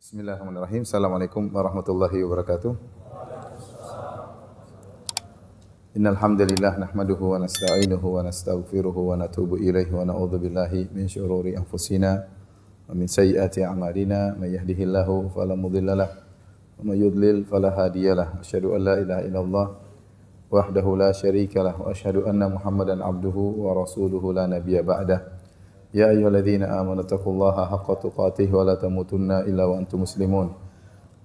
Bismillahirrahmanirrahim. Assalamualaikum warahmatullahi wabarakatuh. Innal hamdalillah nahmaduhu wa nasta'inuhu wa nastaghfiruhu wa natubu ilaihi wa na'udzu billahi min syururi anfusina wa min sayyiati a'malina. May yahdihillahu fala mudilla lahu wa may yudlil fala hadiyalah. Asyhadu an la ilaha illallah wahdahu la syarika lahu wa asyhadu anna Muhammadan abduhu wa rasuluhu la nabiyya ba'dah. Ya ayyuhalladzina amanu taqullaha haqqa tuqatih wa la tamutunna illa wa antum muslimun.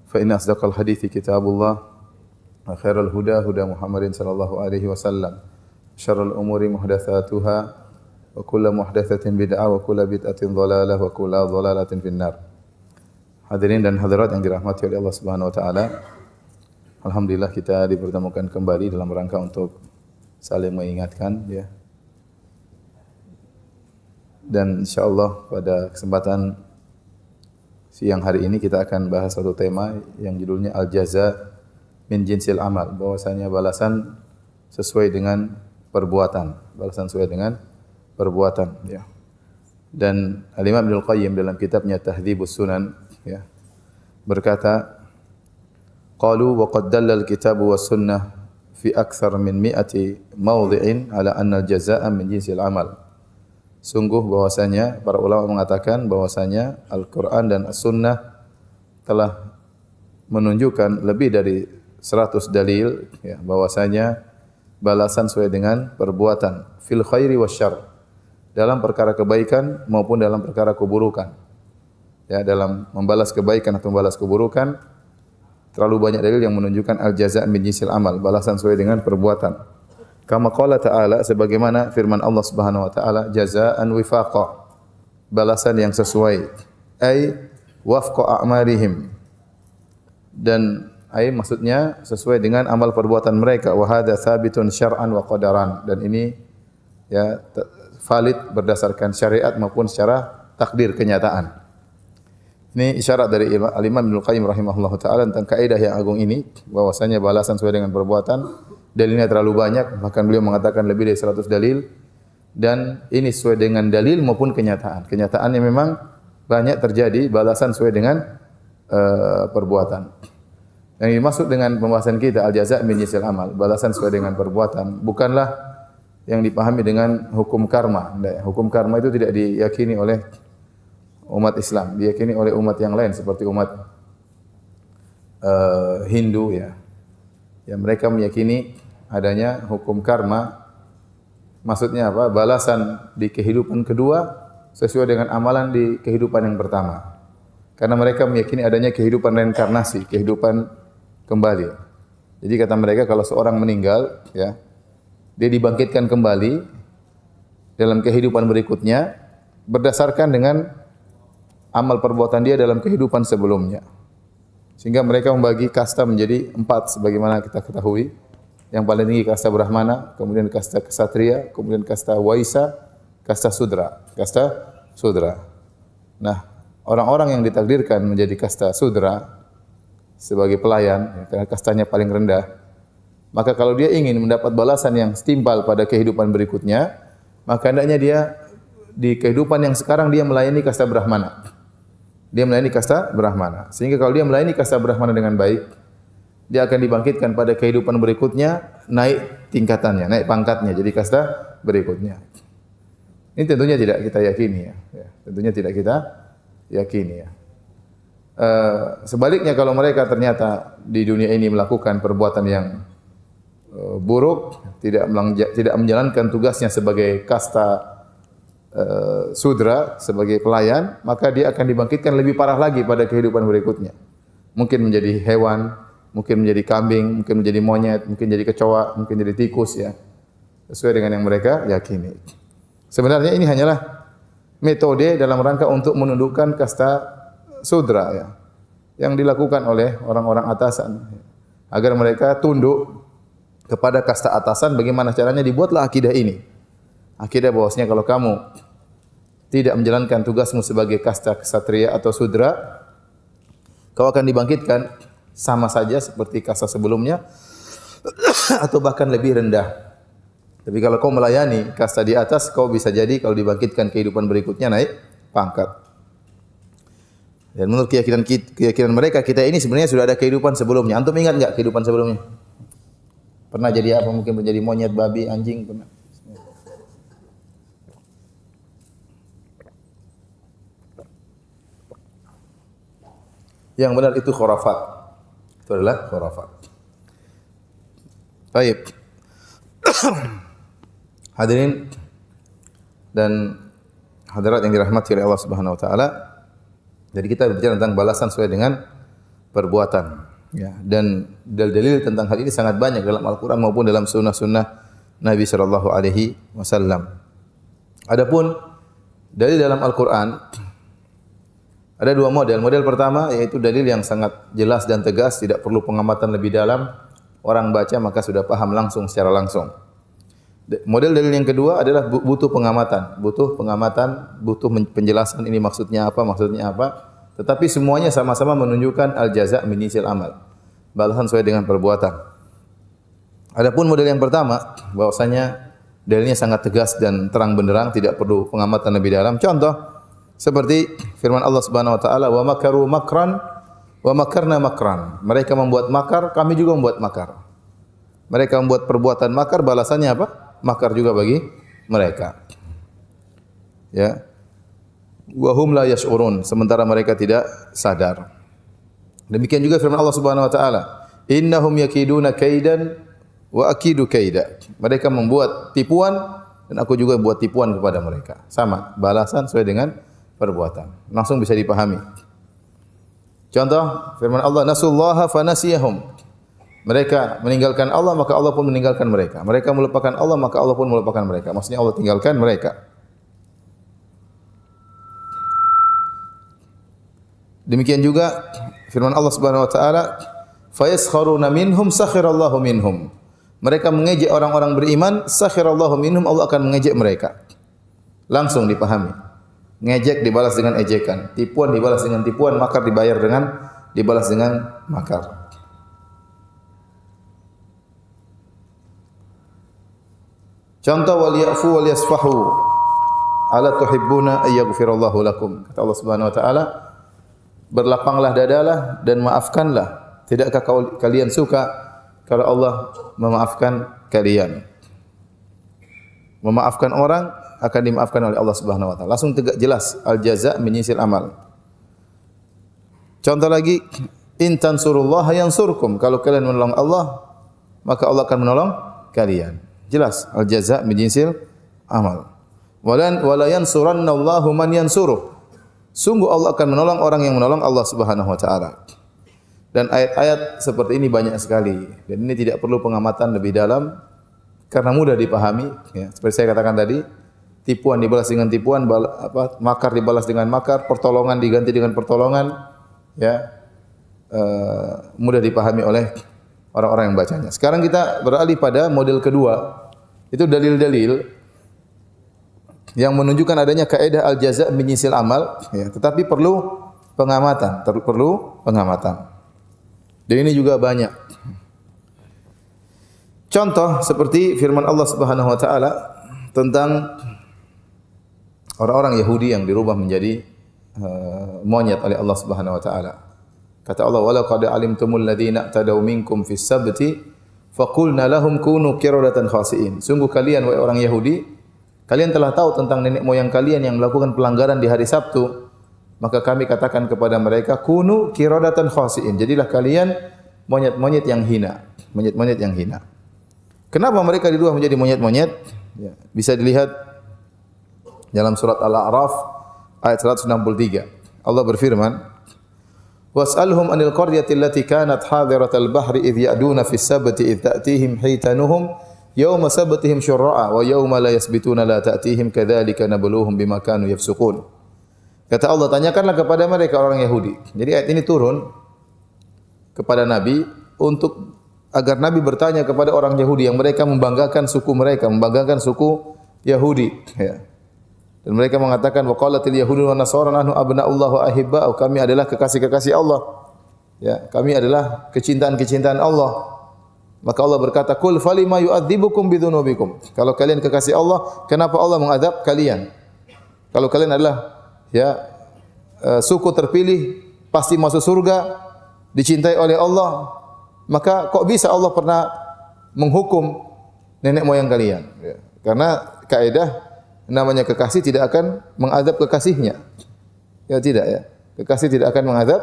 Fa inna asdaqal hadithi kitabullah wa khairal huda huda Muhammadin sallallahu alaihi wasallam. Syarrul umuri muhdatsatuha wa kullu muhdatsatin bid'ah wa kullu bid'atin dhalalah wa kullu dhalalatin finnar. Hadirin dan hadirat yang dirahmati oleh Allah Subhanahu wa taala. Alhamdulillah kita dipertemukan kembali dalam rangka untuk saling mengingatkan ya. Dan insyaallah pada kesempatan siang hari ini kita akan bahas satu tema yang judulnya al-jaza min jinsil amal, bahwasanya balasan sesuai dengan perbuatan, balasan sesuai dengan perbuatan ya. Dan Al-Imam Ibnu Qayyim dalam kitabnya Tahdzibus Sunan ya berkata, qalu wa qad dalla al-kitabu was sunnah fi aktsar min 100 mawdhi'in ala anna al-jazaa'a min jinsil amal. Sungguh bahwasanya para ulama mengatakan bahwasanya Al-Qur'an dan As-Sunnah telah menunjukkan lebih dari 100 dalil ya bahwasanya balasan sesuai dengan perbuatan fil khairi wasyarr, dalam perkara kebaikan maupun dalam perkara keburukan. Ya, dalam membalas kebaikan atau membalas keburukan terlalu banyak dalil yang menunjukkan al-jazaa' min jinsil amal, balasan sesuai dengan perbuatan. Kama qala ta'ala, sebagaimana firman Allah Subhanahu wa taala, jazaa'an wifaqa, balasan yang sesuai, ai wafqa a'marihim, dan ai maksudnya sesuai dengan amal perbuatan mereka, wa hadza tsabitun syar'an wa qadaran, dan ini ya valid berdasarkan syariat maupun secara takdir kenyataan. Ini isyarat dari Al-Imam Ibnu Qayyim rahimahullahu taala tentang kaidah yang agung ini, bahwasanya balasan sesuai dengan perbuatan. Dalilnya terlalu banyak, bahkan beliau mengatakan lebih dari 100 dalil, dan ini sesuai dengan dalil maupun kenyataan. Kenyataannya memang banyak terjadi balasan sesuai dengan perbuatan. Yang dimaksud dengan pembahasan kita al-jazaa' min jinsil amal, balasan sesuai dengan perbuatan, bukanlah yang dipahami dengan hukum karma. Hukum karma itu tidak diyakini oleh umat Islam, diyakini oleh umat yang lain seperti umat Hindu ya. Ya, mereka meyakini adanya hukum karma. Maksudnya apa? Balasan di kehidupan kedua sesuai dengan amalan di kehidupan yang pertama. Karena mereka meyakini adanya kehidupan reinkarnasi, kehidupan kembali. Jadi kata mereka kalau seorang meninggal, ya, dia dibangkitkan kembali dalam kehidupan berikutnya berdasarkan dengan amal perbuatan dia dalam kehidupan sebelumnya. Sehingga mereka membagi kasta menjadi 4 sebagaimana kita ketahui. Yang paling tinggi kasta Brahmana, kemudian kasta Ksatria, kemudian kasta Waisa, kasta Sudra. Kasta Sudra. Nah, orang-orang yang ditakdirkan menjadi kasta Sudra sebagai pelayan, karena kastanya paling rendah, maka kalau dia ingin mendapat balasan yang setimpal pada kehidupan berikutnya, maka hendaknya dia di kehidupan yang sekarang dia melayani kasta Brahmana. Dia melayani kasta Brahmana. Sehingga kalau dia melayani kasta Brahmana dengan baik, dia akan dibangkitkan pada kehidupan berikutnya, naik tingkatannya, naik pangkatnya jadi kasta berikutnya. Ini tentunya tidak kita yakini ya. Tentunya tidak kita yakini ya. Sebaliknya kalau mereka ternyata di dunia ini melakukan perbuatan yang buruk, tidak menjalankan tugasnya sebagai kasta Sudra, sebagai pelayan, maka dia akan dibangkitkan lebih parah lagi pada kehidupan berikutnya. Mungkin menjadi hewan, mungkin menjadi kambing, mungkin menjadi monyet, mungkin jadi kecoa, mungkin jadi tikus ya. Sesuai dengan yang mereka yakini. Sebenarnya ini hanyalah metode dalam rangka untuk menundukkan kasta Sudra ya, yang dilakukan oleh orang-orang atasan agar mereka tunduk kepada kasta atasan. Bagaimana caranya? Dibuatlah akidah ini. Akidah bahwasanya kalau kamu tidak menjalankan tugasmu sebagai kasta ksatria atau sudra, kau akan dibangkitkan sama saja seperti kasta sebelumnya atau bahkan lebih rendah. Tapi kalau kau melayani kasta di atas, kau bisa jadi kalau dibangkitkan kehidupan berikutnya naik pangkat. Dan menurut keyakinan mereka, kita ini sebenarnya sudah ada kehidupan sebelumnya. Antum ingat enggak kehidupan sebelumnya? Pernah jadi apa? Mungkin menjadi monyet, babi, anjing, pernah. Yang benar itu khurafat. Itu adalah khurafat. Baik. Hadirin dan hadirat yang dirahmati oleh Allah Subhanahu wa taala. Jadi kita berbicara tentang balasan sesuai dengan perbuatan. Ya, dan dalil-dalil tentang hal ini sangat banyak dalam Al-Qur'an maupun dalam sunnah-sunnah Nabi sallallahu alaihi wasallam. Adapun dalil dalam Al-Qur'an ada dua model. Model pertama yaitu dalil yang sangat jelas dan tegas, tidak perlu pengamatan lebih dalam. Orang baca maka sudah paham langsung secara langsung. Model dalil yang kedua adalah butuh pengamatan, butuh penjelasan ini maksudnya apa. Tetapi semuanya sama-sama menunjukkan al-jaza' min jinsil amal. Balasan sesuai dengan perbuatan. Adapun model yang pertama, bahwasanya dalilnya sangat tegas dan terang benderang, tidak perlu pengamatan lebih dalam. Contoh seperti firman Allah Subhanahu wa taala, "Wa makaru makran wa makarna makran." Mereka membuat makar, kami juga membuat makar. Mereka membuat perbuatan makar, balasannya apa? Makar juga bagi mereka. Ya. Wa hum la yash'urun, sementara mereka tidak sadar. Demikian juga firman Allah Subhanahu wa taala, "Innahum yakiduna kaidan wa akidu kaida." Mereka membuat tipuan dan aku juga buat tipuan kepada mereka. Sama, balasan sesuai dengan perbuatan. Langsung bisa dipahami. Contoh firman Allah, "Nasullaha fanasiyahum." Mereka meninggalkan Allah maka Allah pun meninggalkan mereka. Mereka melupakan Allah maka Allah pun melupakan mereka. Maksudnya Allah tinggalkan mereka. Demikian juga firman Allah Subhanahu wa taala, "Fayaskharuna minhum sakhirallahu minhum." Mereka mengejek orang-orang beriman, sakhirallahu minhum, Allah akan mengejek mereka. Langsung dipahami. Ngejek dibalas dengan ejekan, tipuan dibalas dengan tipuan, makar dibalas dengan makar. Contoh, wal ya'fu wal yasfahu ala tuhibbuna ayyaghfirallahu lakum. Kata Allah Subhanahu wa taala, berlapanglah dadalah dan maafkanlah. Tidakkah kalian suka kalau Allah memaafkan kalian? Memaafkan orang akan dimaafkan oleh Allah Subhanahu wa taala. Langsung tegak jelas, al-jaza' min jinsil amal. Contoh lagi, in tansurullaha yansurkum. Kalau kalian menolong Allah, maka Allah akan menolong kalian. Jelas, al-jaza' min jinsil amal. Wala yansurannallahu man yansuruh. Sungguh Allah akan menolong orang yang menolong Allah Subhanahu wa taala. Dan ayat-ayat seperti ini banyak sekali. Dan ini tidak perlu pengamatan lebih dalam karena mudah dipahami, ya. Seperti saya katakan tadi, tipuan dibalas dengan tipuan, makar dibalas dengan makar, pertolongan diganti dengan pertolongan, ya. Mudah dipahami oleh orang-orang yang bacanya. Sekarang kita beralih pada model kedua. Itu dalil-dalil yang menunjukkan adanya kaidah al-jaza' min jinsil amal, ya, tetapi perlu pengamatan, Dan ini juga banyak. Contoh seperti firman Allah Subhanahu wa taala tentang orang-orang Yahudi yang dirubah menjadi monyet oleh Allah Subhanahu wa taala. Kata Allah, "Wa laqad alimtumul ladzina i'tadaw minkum fis sabti faqulna lahum kunu qiradatan khasi'in." Sungguh kalian wahai orang Yahudi, kalian telah tahu tentang nenek moyang kalian yang melakukan pelanggaran di hari Sabtu, maka kami katakan kepada mereka, kunu qiradatan khasi'in. Jadilah kalian monyet-monyet yang hina, monyet-monyet yang hina. Kenapa mereka dirubah menjadi monyet-monyet? Ya, bisa dilihat dalam surat Al-A'raf ayat 163. Allah berfirman, "Was'alhum 'anil qaryati allati kanat hadiratal bahri idh ya'duna fis sabti idh ta'tihim hitanuhum yawma sabtihim syurra'a wa yawma la yasbituna la ta'tihim kadzalika nabluhum bima kanu yafsukun." Kata Allah, tanyakanlah kepada mereka orang Yahudi. Jadi ayat ini turun kepada Nabi untuk agar Nabi bertanya kepada orang Yahudi yang mereka membanggakan suku mereka, membanggakan suku Yahudi, ya. Dan mereka mengatakan, wa qalatil yahudu wan nasara nahnu abna'ullah wa ahibba'u, kami adalah kekasih-kekasih Allah. Ya, kami adalah kecintaan-kecintaan Allah. Maka Allah berkata, "Qul falima yu'adzibukum bidzunubikum." Kalau kalian kekasih Allah, kenapa Allah mengadab kalian? Kalau kalian adalah, ya, suku terpilih pasti masuk surga, dicintai oleh Allah, maka kok bisa Allah pernah menghukum nenek moyang kalian? Ya. Karena kaidah namanya kekasih tidak akan mengadab kekasihnya. Ya tidak ya. Kekasih tidak akan mengadab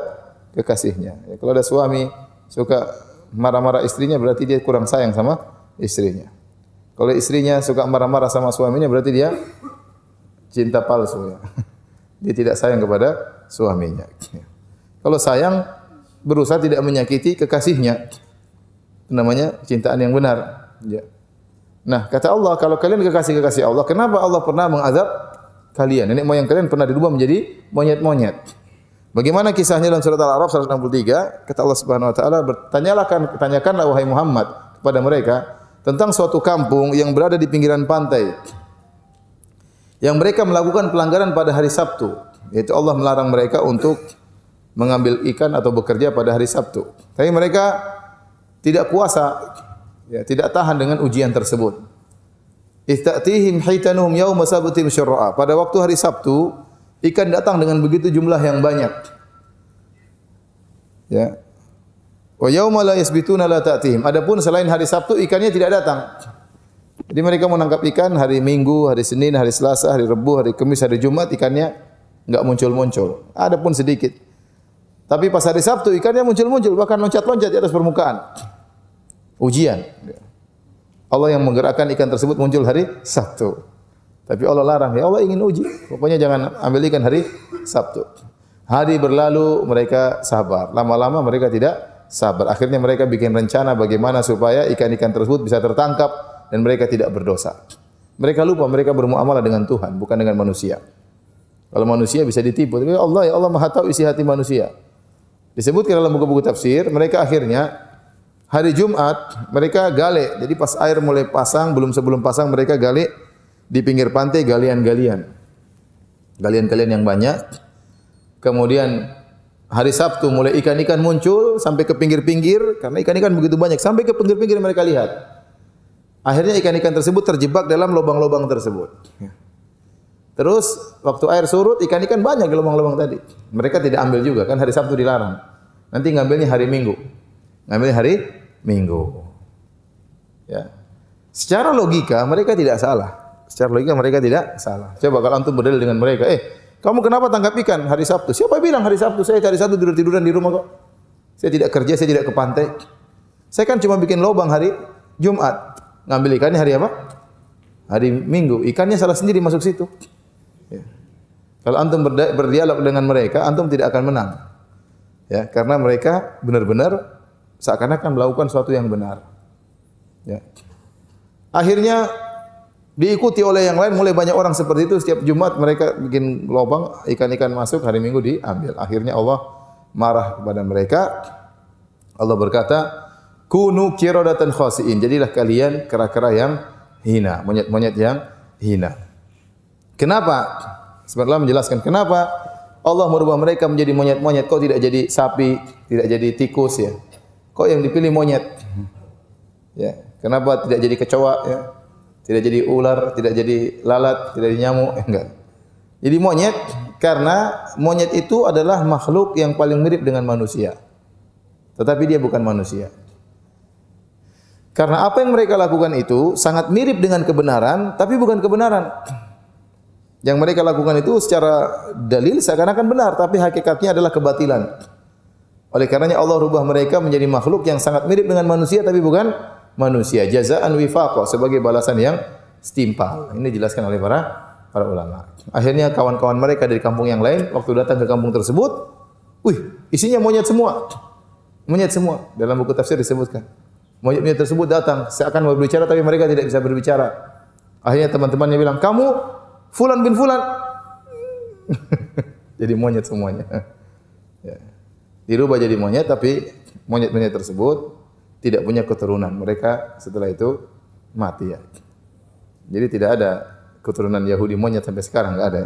kekasihnya. Ya, kalau ada suami suka marah-marah istrinya berarti dia kurang sayang sama istrinya. Kalau istrinya suka marah-marah sama suaminya berarti dia cinta palsu ya. Dia tidak sayang kepada suaminya. Ya. Kalau sayang berusaha tidak menyakiti kekasihnya. Itu namanya cintaan yang benar. Ya. Nah, kata Allah, kalau kalian kekasih-kekasih Allah, kenapa Allah pernah mengadab kalian? Nenek moyang kalian pernah dirubah menjadi monyet-monyet. Bagaimana kisahnya dalam surat Al-A'raf 163? Kata Allah Subhanahu wa taala, tanyakanlah wahai Muhammad kepada mereka tentang suatu kampung yang berada di pinggiran pantai. Yang mereka melakukan pelanggaran pada hari Sabtu, yaitu Allah melarang mereka untuk mengambil ikan atau bekerja pada hari Sabtu. Tapi mereka tidak kuasa, ya, tidak tahan dengan ujian tersebut. Istatihim haitanuhum yauma sabtihim syurra'a. Pada waktu hari Sabtu, ikan datang dengan begitu jumlah yang banyak. Ya. Wa yauma la yasbituna la ta'tihim. Adapun selain hari Sabtu ikannya tidak datang. Jadi mereka menangkap ikan hari Minggu, hari Senin, hari Selasa, hari Rabu, hari Kamis, hari Jumat ikannya enggak muncul-muncul. Adapun sedikit. Tapi pas hari Sabtu ikannya muncul-muncul, bahkan loncat-loncat di atas permukaan. Ujian. Allah yang menggerakkan ikan tersebut muncul hari Sabtu. Tapi Allah larang, ya Allah ingin uji. Pokoknya jangan ambil ikan hari Sabtu. Hari berlalu mereka sabar. Lama-lama mereka tidak sabar. Akhirnya mereka bikin rencana bagaimana supaya ikan-ikan tersebut bisa tertangkap dan mereka tidak berdosa. Mereka lupa mereka bermuamalah dengan Tuhan, bukan dengan manusia. Kalau manusia bisa ditipu, tapi Allah, ya Allah Maha tahu isi hati manusia. Disebutkan dalam buku-buku tafsir, mereka akhirnya hari Jumat mereka gale. Jadi pas air mulai pasang, sebelum pasang mereka gale di pinggir pantai galian-galian. Galian-galian yang banyak. Kemudian hari Sabtu mulai ikan-ikan muncul sampai ke pinggir-pinggir karena ikan-ikan begitu banyak sampai ke pinggir-pinggir mereka lihat. Akhirnya ikan-ikan tersebut terjebak dalam lubang-lubang tersebut. Terus waktu air surut ikan-ikan banyak di lubang-lubang tadi. Mereka tidak ambil juga kan hari Sabtu dilarang. Nanti ngambilnya hari Minggu. Ngambil hari Minggu. Ya. Secara logika mereka tidak salah. Secara logika mereka tidak salah. Coba kalau antum berdalil dengan mereka, kamu kenapa tangkap ikan hari Sabtu? Siapa bilang hari Sabtu? Saya hari Sabtu tidur-tiduran di rumah kok. Saya tidak kerja, saya tidak ke pantai. Saya kan cuma bikin lubang hari Jumat. Ngambil ikannya hari apa? Hari Minggu. Ikannya salah sendiri masuk situ. Ya. Kalau antum berdialog dengan mereka, antum tidak akan menang. Ya, karena mereka benar-benar seakan-akan melakukan sesuatu yang benar. Ya. Akhirnya diikuti oleh yang lain, mulai banyak orang seperti itu. Setiap Jumat mereka bikin lubang, ikan-ikan masuk, hari Minggu diambil. Akhirnya Allah marah kepada mereka. Allah berkata, "Kunu qiradatan khasi'in." Jadilah kalian kera-kera yang hina, monyet-monyet yang hina. Kenapa? Sebenarnya menjelaskan kenapa Allah merubah mereka menjadi monyet-monyet. Kok tidak jadi sapi, tidak jadi tikus ya? Kok yang dipilih monyet? Ya, kenapa tidak jadi kecoa ya? Tidak jadi ular, tidak jadi lalat, tidak jadi nyamuk, enggak. Jadi monyet karena monyet itu adalah makhluk yang paling mirip dengan manusia. Tetapi dia bukan manusia. Karena apa yang mereka lakukan itu sangat mirip dengan kebenaran, tapi bukan kebenaran. Yang mereka lakukan itu secara dalil seakan-akan benar, tapi hakikatnya adalah kebatilan. Oleh karenanya Allah rubah mereka menjadi makhluk yang sangat mirip dengan manusia, tapi bukan manusia. Jazaan wifaqa, sebagai balasan yang setimpal. Ini dijelaskan oleh para ulama. Akhirnya kawan-kawan mereka dari kampung yang lain waktu datang ke kampung tersebut, isinya monyet semua. Monyet semua. Dalam buku tafsir disebutkan. Monyet-monyet tersebut datang seakan mau berbicara tapi mereka tidak bisa berbicara. Akhirnya teman-temannya bilang, "Kamu Fulan bin Fulan." Jadi monyet semuanya. Ya. Dirubah jadi monyet tapi monyet-monyet tersebut tidak punya keturunan. Mereka setelah itu mati ya. Jadi tidak ada keturunan Yahudi monyet sampai sekarang, enggak ada.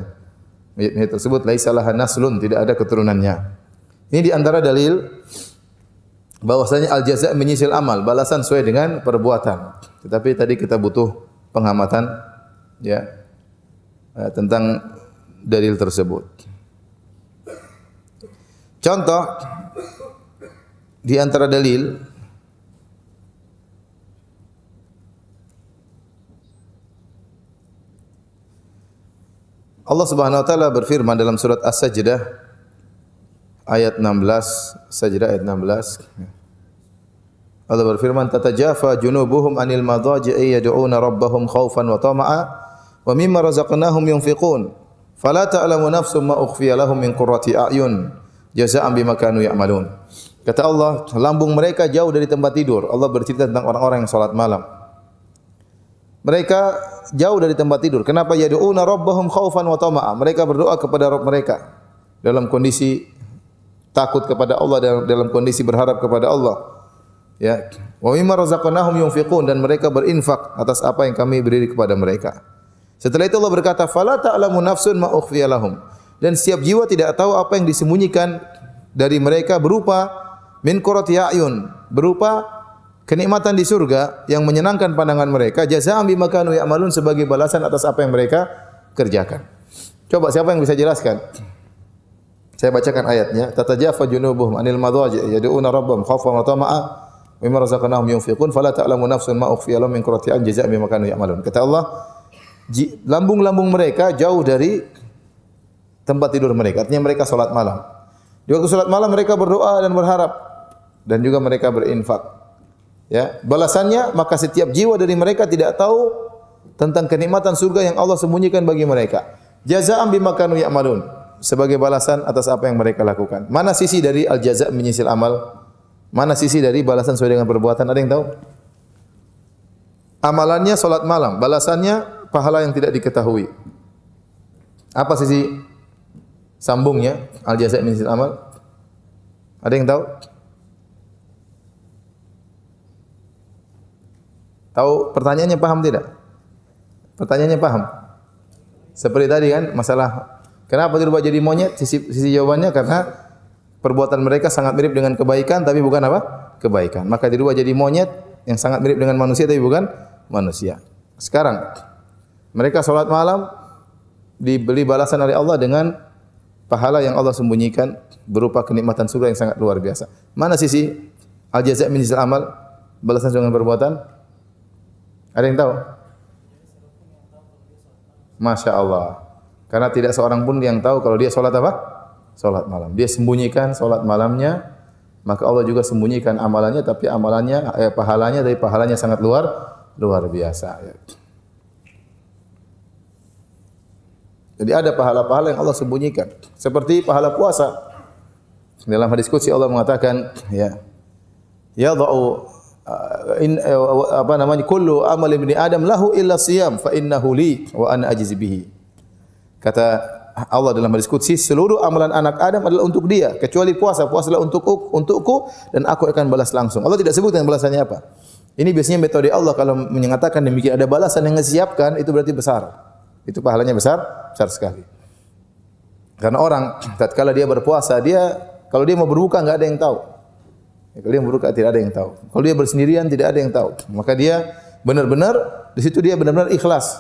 Monyet-monyet tersebut laisa laha naslun, tidak ada keturunannya. Ini di antara dalil bahwasanya al-jaza' menyisil amal, balasan sesuai dengan perbuatan. Tetapi tadi kita butuh pengamatan ya tentang dalil tersebut. Contoh di antara dalil Allah Subhanahu wa taala berfirman dalam surat As-Sajdah ayat 16, Sajdah ayat 16. Allah berfirman, "Tatajafa junubuhum 'anil madaji'i yad'una rabbahum khaufan wa tama'a wa mimma razaqnahum yunfiqun. Fala ta'lamu nafsum ma ukhfiya lahum min qurrati a'yun jazaa'an bima kanu ya'malun." Kata Allah, lambung mereka jauh dari tempat tidur. Allah bercerita tentang orang-orang yang salat malam. Mereka jauh dari tempat tidur. Kenapa? Yad'una rabbahum khaufan wa tama'a. Mereka berdoa kepada Rabb mereka dalam kondisi takut kepada Allah dan dalam kondisi berharap kepada Allah. Ya, wa mimma razaqnahum yunfiqun, dan mereka berinfak atas apa yang kami beri kepada mereka. Setelah itu Allah berkata, "Fala ta'lamu nafsun ma ukhfiya lahum." Dan setiap jiwa tidak tahu apa yang disembunyikan dari mereka berupa min qurrati a'yun, berupa kenikmatan di surga yang menyenangkan pandangan mereka, jazaa'an bima kanu ya'malun, sebagai balasan atas apa yang mereka kerjakan. Coba siapa yang bisa jelaskan? Saya bacakan ayatnya. Tatajafa junubuhum 'anil madaji' yad'una rabbahum khaufan wa tama'a mimma razaqnahum yunfiqun fala ta'lamu nafsun ma ukhfiya lahum min qurrati a'yun jazaa'an bima kanu ya'malun. Kata Allah, lambung-lambung mereka jauh dari tempat tidur mereka. Artinya mereka salat malam. Di waktu salat malam mereka berdoa dan berharap, dan juga mereka berinfak. Ya, balasannya maka setiap jiwa dari mereka tidak tahu tentang kenikmatan surga yang Allah sembunyikan bagi mereka. Jazaa'an bima kanu ya'malun, sebagai balasan atas apa yang mereka lakukan. Mana sisi dari al-jaza' menyisil amal? Mana sisi dari balasan sesuai dengan perbuatan? Ada yang tahu? Amalannya salat malam, balasannya pahala yang tidak diketahui. Apa sisi sambungnya al-jaza' menyisil amal? Ada yang tahu? Tahu pertanyaannya, paham tidak? Pertanyaannya paham? Seperti tadi kan masalah kenapa dirubah jadi monyet? Sisi jawabannya karena perbuatan mereka sangat mirip dengan kebaikan tapi bukan apa? Kebaikan. Maka dirubah jadi monyet yang sangat mirip dengan manusia tapi bukan manusia. Sekarang mereka salat malam diberi balasan oleh Allah dengan pahala yang Allah sembunyikan berupa kenikmatan surga yang sangat luar biasa. Mana sisi al-jaza' min jinsil amal? Balasan dengan perbuatan? Ada yang tahu? Masya Allah. Karena tidak seorang pun yang tahu kalau dia salat apa? Salat malam. Dia sembunyikan salat malamnya, maka Allah juga sembunyikan amalannya, tapi amalannya pahalanya dari pahalanya sangat luar biasa. Jadi ada pahala-pahala yang Allah sembunyikan. Seperti pahala puasa. Dalam hadis qudsi Allah mengatakan, yadha'u kullu amal ibni adam lahu illa siyam fa innahu li wa ana ajzi bihi. Kata Allah dalam hadis qudsi, seluruh amalan anak Adam adalah untuk dia kecuali puasa. Puasa adalah untukku dan aku akan balas langsung. Allah tidak sebutkan balasannya apa. Ini biasanya metode Allah kalau menyatakan demikian ada balasan yang disiapkan, itu berarti besar. Itu pahalanya besar sekali. Karena orang tatkala dia berpuasa, kalau dia mau berbuka enggak ada yang tahu. Kalau dia berbuka tidak ada yang tahu. Kalau dia bersendirian tidak ada yang tahu. Maka dia benar-benar di situ dia benar-benar ikhlas.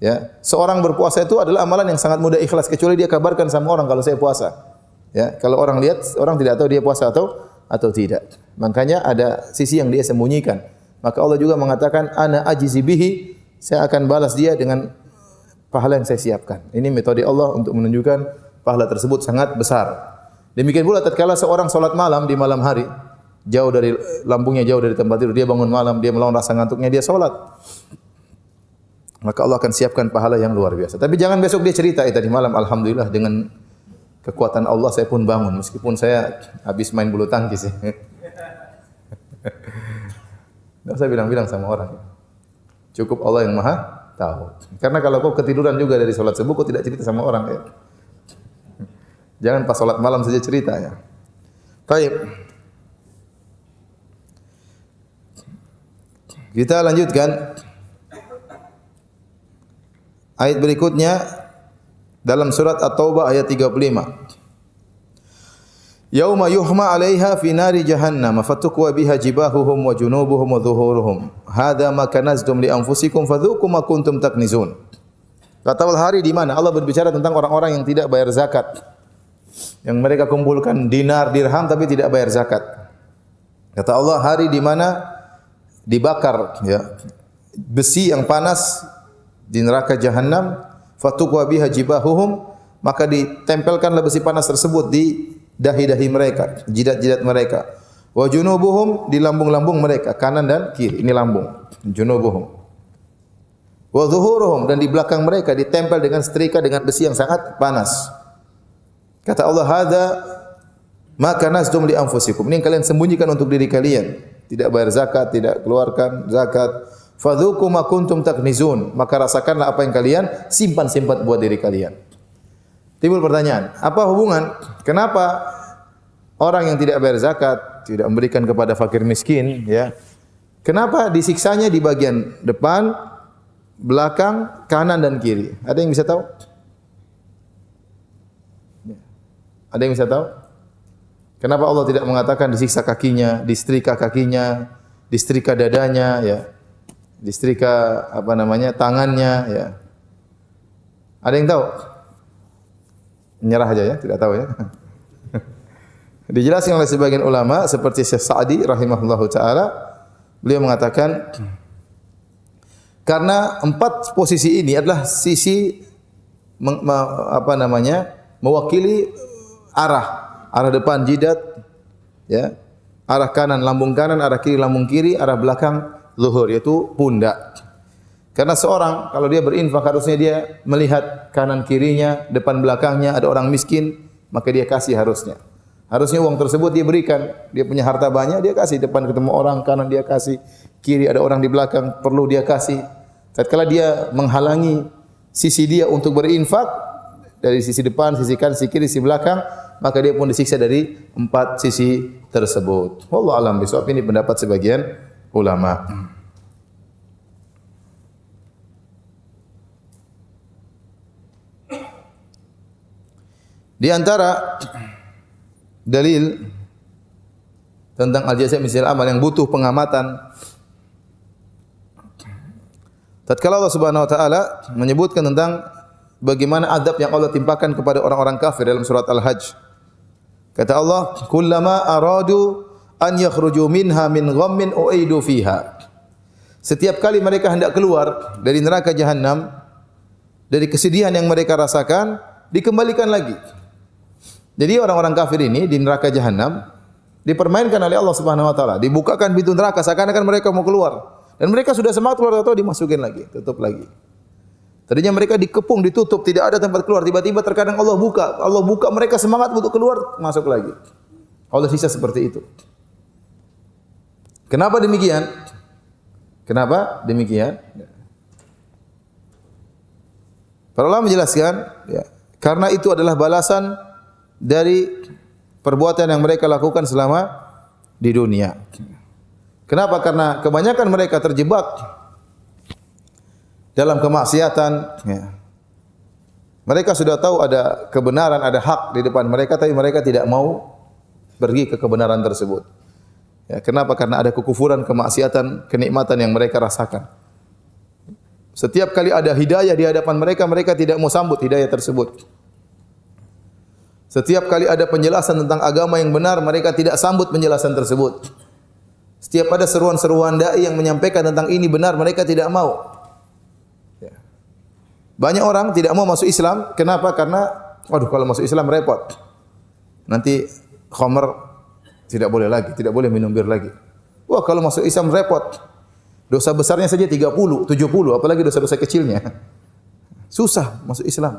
Ya, seorang berpuasa itu adalah amalan yang sangat mudah ikhlas kecuali dia kabarkan sama orang kalau saya puasa. Ya, kalau orang lihat, orang tidak tahu dia puasa atau tidak. Makanya ada sisi yang dia sembunyikan. Maka Allah juga mengatakan ana ajzi bihi, saya akan balas dia dengan pahala yang saya siapkan. Ini metode Allah untuk menunjukkan pahala tersebut sangat besar. Demikian pula tatkala seorang salat malam di malam hari, lambungnya jauh dari tempat tidur, dia bangun malam, dia melawan rasa ngantuknya, dia salat. Maka Allah akan siapkan pahala yang luar biasa. Tapi jangan besok dia cerita, tadi malam alhamdulillah dengan kekuatan Allah saya pun bangun meskipun saya habis main bulu tangkis. Enggak usah bilang-bilang sama orang. Cukup Allah yang Maha tahu. Karena kalau kau ketiduran juga dari salat subuh, kau tidak cerita sama orang ya. Jangan pas salat malam saja cerita ya. Baik. Kita lanjutkan. Ayat berikutnya dalam surat At-Taubah ayat 35. Yauma yuhma 'alaiha fi nari jahannam fatukwa biha jibahuhum wa junubuhum wa dhuhuruhum. Hadza ma kanaztum li anfusikum fadzuqu ma kuntum taknizun. Kata Allah, hari di mana Allah berbicara tentang orang-orang yang tidak bayar zakat. Yang mereka kumpulkan dinar, dirham tapi tidak bayar zakat. Kata Allah, hari di mana dibakar ya besi yang panas di neraka Jahannam, fatuqwa biha jibahuhum, maka ditempelkanlah besi panas tersebut di dahi-dahi mereka, jidat-jidat mereka. Wa junubuhum, di lambung-lambung mereka, kanan dan kiri. Ini lambung, junubuhum. Wa zuhuruhum, dan di belakang mereka ditempel dengan setrika dengan besi yang sangat panas. Kata Allah, hadza ma kanastum li anfusikum. Ini yang kalian sembunyikan untuk diri kalian. Tidak bayar zakat, tidak keluarkan zakat. Fadzuqu ma kuntum taknizun. Maka rasakanlah apa yang kalian simpan-simpan buat diri kalian. Timbul pertanyaan, apa hubungan? Kenapa orang yang tidak bayar zakat, tidak memberikan kepada fakir miskin, ya? Kenapa disiksanya di bagian depan, belakang, kanan dan kiri? Ada yang bisa tahu? Ada yang bisa tahu? Kenapa Allah tidak mengatakan disiksa kakinya, disetrika kakinya, disetrika dadanya, ya, disetrika apa namanya tangannya, ya? Ada yang tahu? Menyerah aja ya, tidak tahu ya. Dijelaskan oleh sebagian ulama seperti Syekh Sa'di rahimahullahu taala, beliau mengatakan karena 4 posisi ini adalah sisi mewakili arah depan jidat, ya, arah kanan lambung kanan, arah kiri lambung kiri, arah belakang zuhur, yaitu pundak. Karena seorang kalau dia berinfak harusnya dia melihat kanan kirinya, depan belakangnya, ada orang miskin, maka dia kasih harusnya. Harusnya uang tersebut dia berikan. Dia punya harta banyak, dia kasih. Depan ketemu orang, kanan dia kasih, kiri ada orang di belakang, perlu dia kasih. Tatkala dia menghalangi sisi dia untuk berinfak, dari sisi depan, sisi kanan, sisi kiri, sisi belakang, maka dia pun disiksa dari 4 sisi tersebut. Wallahu a'lam bishawab. Ini pendapat sebagian ulama. Di antara dalil tentang al-jazaa' min jinsil amal yang butuh pengamatan, tatkala Allah Subhanahu wa taala menyebutkan tentang bagaimana adab yang Allah timpakan kepada orang-orang kafir dalam surat Al-Hajj. Kata Allah, "Kullama aradu an yakhruju minha min ghammin u'idu fiha." Setiap kali mereka hendak keluar dari neraka Jahannam, dari kesedihan yang mereka rasakan, dikembalikan lagi. Jadi orang-orang kafir ini di neraka Jahannam dipermainkan oleh Allah Subhanahu wa taala, dibukakan pintu neraka seakan-akan mereka mau keluar. Dan mereka sudah semangat keluar, atau dimasukin lagi, tutup lagi. Tadinya mereka dikepung, ditutup, tidak ada tempat keluar. Tiba-tiba terkadang Allah buka mereka semangat untuk keluar, masuk lagi. Allah siksa seperti itu. Kenapa demikian? Kenapa demikian? Para ulama menjelaskan, ya, karena itu adalah balasan dari perbuatan yang mereka lakukan selama di dunia. Kenapa? Karena kebanyakan mereka terjebak dalam kemaksiatan, ya. Mereka sudah tahu ada kebenaran, ada hak di depan mereka, tapi mereka tidak mau pergi ke kebenaran tersebut. Ya, kenapa? Karena ada kekufuran, kemaksiatan, kenikmatan yang mereka rasakan. Setiap kali ada hidayah di hadapan mereka, mereka tidak mau sambut hidayah tersebut. Setiap kali ada penjelasan tentang agama yang benar, mereka tidak sambut penjelasan tersebut. Setiap ada seruan-seruan dai yang menyampaikan tentang ini benar, mereka tidak mau. Banyak orang tidak mau masuk Islam. Kenapa? Karena, waduh, kalau masuk Islam repot. Nanti khamr tidak boleh lagi, tidak boleh minum bir lagi. Wah, kalau masuk Islam repot. Dosa besarnya saja 30, 70, apalagi dosa-dosa kecilnya. Susah masuk Islam.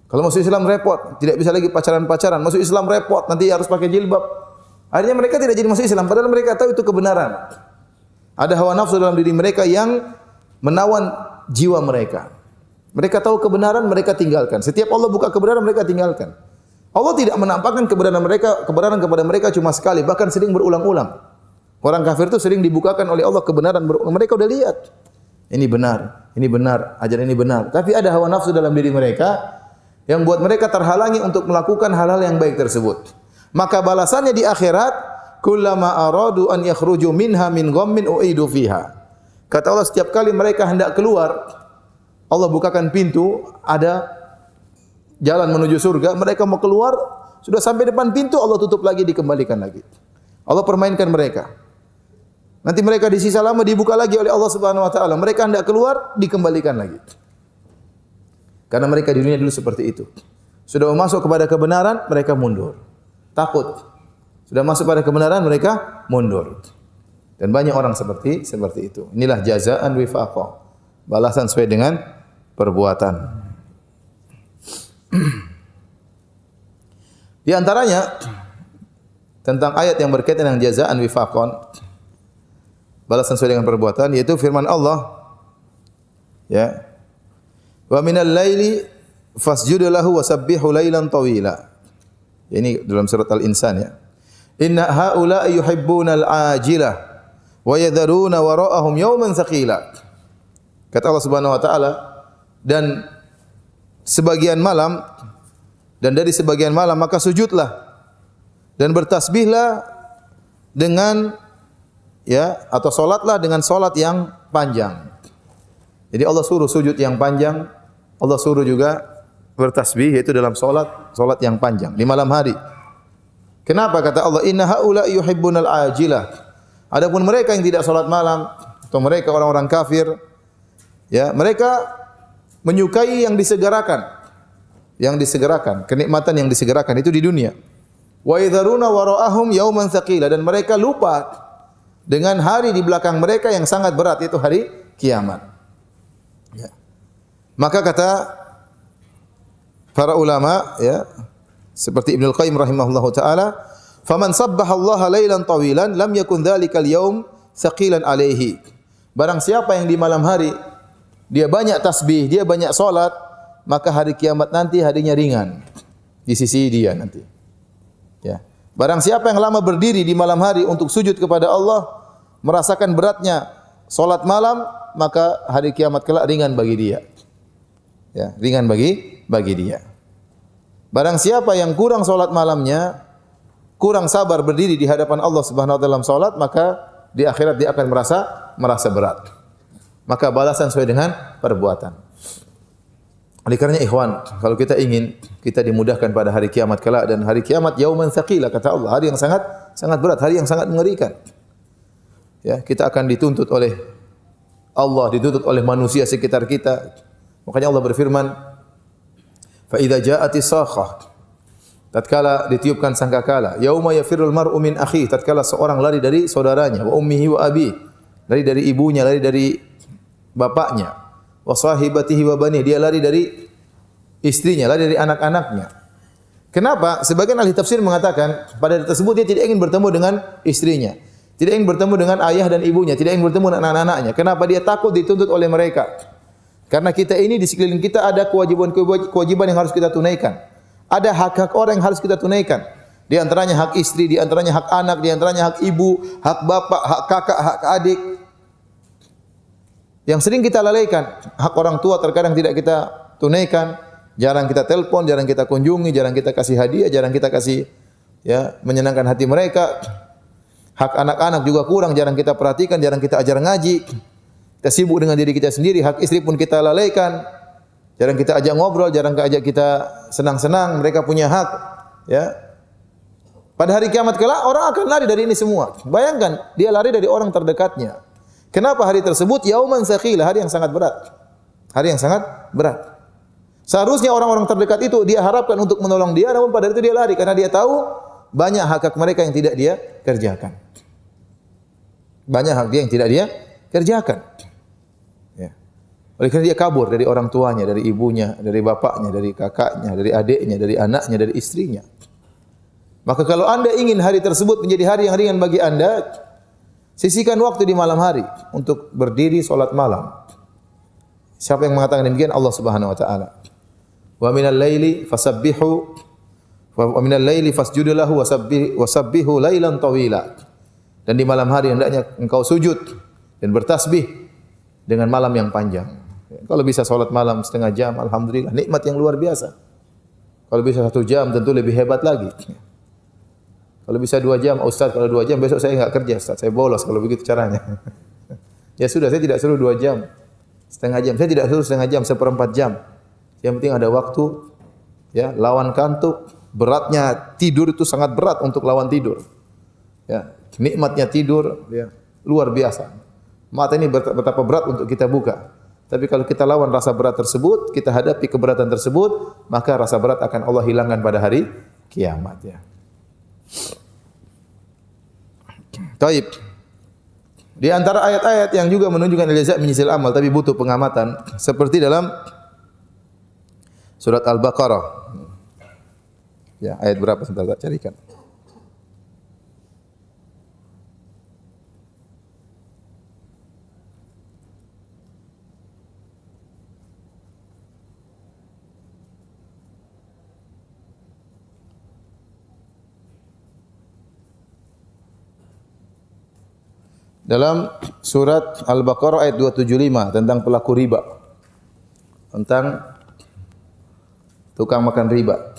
Kalau masuk Islam repot, tidak bisa lagi pacaran-pacaran. Masuk Islam repot, nanti harus pakai jilbab. Akhirnya mereka tidak jadi masuk Islam, padahal mereka tahu itu kebenaran. Ada hawa nafsu dalam diri mereka yang menawan jiwa mereka. Mereka tahu kebenaran, mereka tinggalkan. Setiap Allah buka kebenaran, mereka tinggalkan. Allah tidak menampakkan kebenaran kepada mereka cuma sekali, bahkan sering berulang-ulang. Orang kafir itu sering dibukakan oleh Allah kebenaran, mereka sudah lihat. Ini benar, ajaran ini benar. Tapi ada hawa nafsu dalam diri mereka yang buat mereka terhalangi untuk melakukan hal-hal yang baik tersebut. Maka balasannya di akhirat, kullama aradu an yakhruju minha min ghammin u'idu fiha. Kata Allah, setiap kali mereka hendak keluar, Allah bukakan pintu, ada jalan menuju surga, mereka mau keluar, sudah sampai depan pintu Allah tutup lagi, dikembalikan lagi. Allah permainkan mereka. Nanti mereka di sisa lama dibuka lagi oleh Allah Subhanahu wa taala. Mereka hendak keluar, dikembalikan lagi. Karena mereka di dunia dulu seperti itu. Sudah masuk kepada kebenaran, mereka mundur. Takut. Sudah masuk pada kebenaran, mereka mundur. Dan banyak orang seperti itu. Inilah jazaan wifaqa. Balasan sesuai dengan perbuatan. Di antaranya tentang ayat yang berkaitan dengan jazaan wifaqan, balasan sesuai dengan perbuatan, yaitu firman Allah, ya, wa minal laili fasjud lahu wasabbihu lailan tawila. Ini dalam surat Al-Insan, ya. Inna haula yuhibbunal ajilah wa yadharuna wara'ahum yawman thaqila. Kata Allah Subhanahu wa taala, dan sebagian malam, dan dari sebagian malam maka sujudlah dan bertasbihlah dengan, ya, atau salatlah dengan salat yang panjang. Jadi Allah suruh sujud yang panjang, Allah suruh juga bertasbih, yaitu dalam salat yang panjang di malam hari. Kenapa? Kata Allah, inna haula yuhibbunal ajilah. Adapun mereka yang tidak salat malam, atau mereka orang-orang kafir, ya, mereka menyukai yang disegerakan. Yang disegerakan, kenikmatan yang disegerakan itu di dunia. Wa yadharuna wara'ahum yauman tsaqila, dan mereka lupa dengan hari di belakang mereka yang sangat berat, yaitu hari kiamat. Ya. Maka kata para ulama, ya, seperti Ibnu Al-Qayyim rahimahullahu taala, "Faman sabbahallaha lailan tawilan lam yakun dzalikal yaum tsaqilan alaihi." Barang siapa yang di malam hari dia banyak tasbih, dia banyak salat, maka hari kiamat nanti harinya ringan di sisi dia nanti. Ya. Barang siapa yang lama berdiri di malam hari untuk sujud kepada Allah, merasakan beratnya salat malam, maka hari kiamat kelak ringan bagi dia. Ya, ringan bagi dia. Barang siapa yang kurang salat malamnya, kurang sabar berdiri di hadapan Allah Subhanahu wa taala dalam salat, maka di akhirat dia akan merasa berat. Maka balasan sesuai dengan perbuatan. Oleh karenanya ikhwan, kalau kita ingin kita dimudahkan pada hari kiamat kelak, dan hari kiamat yauman tsaqila, kata Allah, hari yang sangat berat, hari yang sangat mengerikan. Ya, kita akan dituntut oleh Allah, dituntut oleh manusia sekitar kita. Makanya Allah berfirman, fa idza ja'atis sakhah, tatkala ditiupkan sangkakala, yauma yafirrul mar'u min akhihi, tatkala seorang lari dari saudaranya, wa ummihi wa abi, lari dari ibunya, lari dari bapaknya, wa sahibatihi wa bani, dia lari dari istrinya, lari dari anak-anaknya. Kenapa? Sebagian ahli tafsir mengatakan pada hari tersebut dia tidak ingin bertemu dengan istrinya, tidak ingin bertemu dengan ayah dan ibunya, tidak ingin bertemu dengan anak-anaknya. Kenapa? Dia takut dituntut oleh mereka. Karena kita ini di sekeliling kita ada kewajiban yang harus kita tunaikan. Ada hak-hak orang yang harus kita tunaikan. Di antaranya hak istri, di antaranya hak anak, di antaranya hak ibu, hak bapak, hak kakak, hak adik. Yang sering kita lalaikan, hak orang tua terkadang tidak kita tunaikan, jarang kita telepon, jarang kita kunjungi, jarang kita kasih hadiah, jarang kita kasih, ya, menyenangkan hati mereka. Hak anak-anak juga kurang, jarang kita perhatikan, jarang kita ajar ngaji. Kita sibuk dengan diri kita sendiri, hak istri pun kita lalaikan. Jarang kita ajak ngobrol, jarang kita senang-senang, mereka punya hak, ya. Pada hari kiamat kelak orang akan lari dari ini semua. Bayangkan, dia lari dari orang terdekatnya. Kenapa hari tersebut yauman tsaqila, hari yang sangat berat. Hari yang sangat berat. Seharusnya orang-orang terdekat itu dia harapkan untuk menolong dia, namun pada hari itu dia lari karena dia tahu banyak hak mereka yang tidak dia kerjakan. Banyak hak dia yang tidak dia kerjakan. Ya. Oleh karena dia kabur dari orang tuanya, dari ibunya, dari bapaknya, dari kakaknya, dari adiknya, dari anaknya, dari istrinya. Maka kalau Anda ingin hari tersebut menjadi hari yang ringan bagi Anda, sisihkan waktu di malam hari untuk berdiri salat malam. Siapa yang mengatakan demikian? Allah Subhanahu wa taala. Wa minal laili fasabbihu wa minal laili fasjudu lahu wasabbihu lailan tawila. Dan di malam hari hendaknya engkau sujud dan bertasbih dengan malam yang panjang. Kalau bisa salat malam setengah jam, alhamdulillah, nikmat yang luar biasa. Kalau bisa 1 jam tentu lebih hebat lagi. Kalau bisa 2 jam, Ustaz, kalau 2 jam besok saya enggak kerja, Ustaz. Saya bolos kalau begitu caranya. Ya sudah, saya tidak suruh 2 jam. Setengah jam. Saya tidak suruh setengah jam, 1/4 jam. Yang penting ada waktu, Ya, lawan kantuk, beratnya tidur itu sangat berat untuk lawan tidur. Ya, nikmatnya tidur ya, luar biasa. Mata ini betapa berat untuk kita buka. Tapi kalau kita lawan rasa berat tersebut, kita hadapi keberatan tersebut, maka rasa berat akan Allah hilangkan pada hari kiamat ya. Taib. Di antara ayat-ayat yang juga menunjukkan al-jaza' min jinsil amal tapi butuh pengamatan seperti dalam surat Al-Baqarah. Ya, ayat berapa sebentar tak carikan. Dalam surat Al-Baqarah ayat 275 tentang pelaku riba. Tentang tukang makan riba.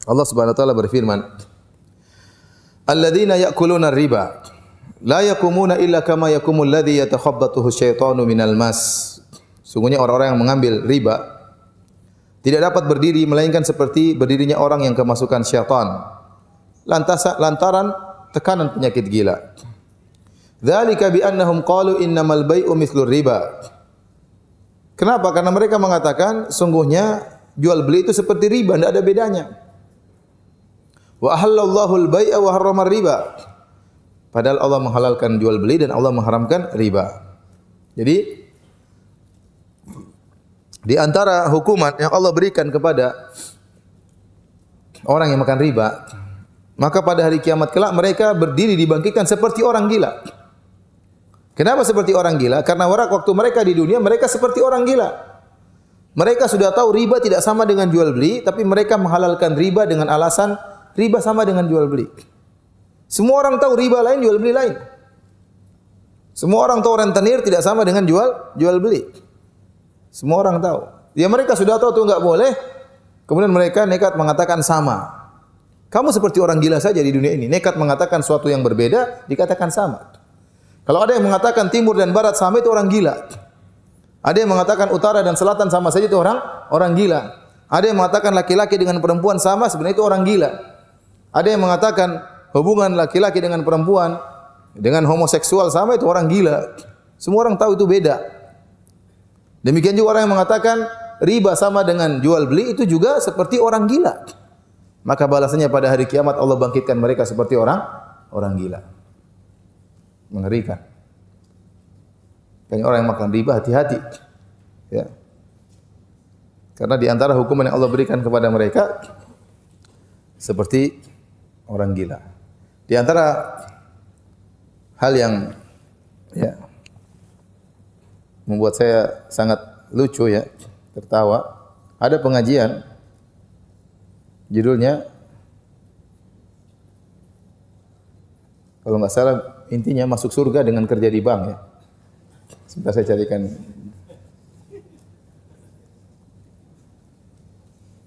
Allah Subhanahu wa taala berfirman, "Alladzina ya'kuluna riba la yakumuna illa kama yakumul ladzi yatakhabbathu asyaitanu minal mas." Sungguhnya orang-orang yang mengambil riba tidak dapat berdiri melainkan seperti berdirinya orang yang kemasukan syaitan. Lantaran tekanan penyakit gila. Dzalika bi annahum qalu innamal bai'u mithlur riba. Kenapa? Karena mereka mengatakan sungguhnya jual beli itu seperti riba, tidak ada bedanya. Wa ahallallahu al-bai'a wa harrama riba. Padahal Allah menghalalkan jual beli dan Allah mengharamkan riba. Jadi di antara hukuman yang Allah berikan kepada orang yang makan riba, maka pada hari kiamat kelak mereka berdiri dibangkitkan seperti orang gila. Kenapa seperti orang gila? Karena waktu mereka di dunia mereka seperti orang gila. Mereka sudah tahu riba tidak sama dengan jual beli, tapi mereka menghalalkan riba dengan alasan riba sama dengan jual beli. Semua orang tahu riba lain, jual beli lain. Semua orang tahu rentenir tidak sama dengan jual beli. Semua orang tahu. Ya mereka sudah tahu itu enggak boleh. Kemudian mereka nekat mengatakan sama. Kamu seperti orang gila saja di dunia ini. Nekat mengatakan sesuatu yang berbeda dikatakan sama. Kalau ada yang mengatakan timur dan barat sama itu orang gila. Ada yang mengatakan utara dan selatan sama saja itu orang gila. Ada yang mengatakan laki-laki dengan perempuan sama sebenarnya itu orang gila. Ada yang mengatakan hubungan laki-laki dengan perempuan dengan homoseksual sama itu orang gila. Semua orang tahu itu beda. Demikian juga orang yang mengatakan riba sama dengan jual beli itu juga seperti orang gila. Maka balasannya pada hari kiamat Allah bangkitkan mereka seperti orang gila. Mengerikan. Makanya orang yang makan riba hati-hati. Ya. Karena di antara hukuman yang Allah berikan kepada mereka seperti orang gila. Di antara hal yang ya membuat saya sangat lucu ya, tertawa, ada pengajian judulnya kalau enggak salah intinya masuk surga dengan kerja di bank ya. Sebentar saya carikan.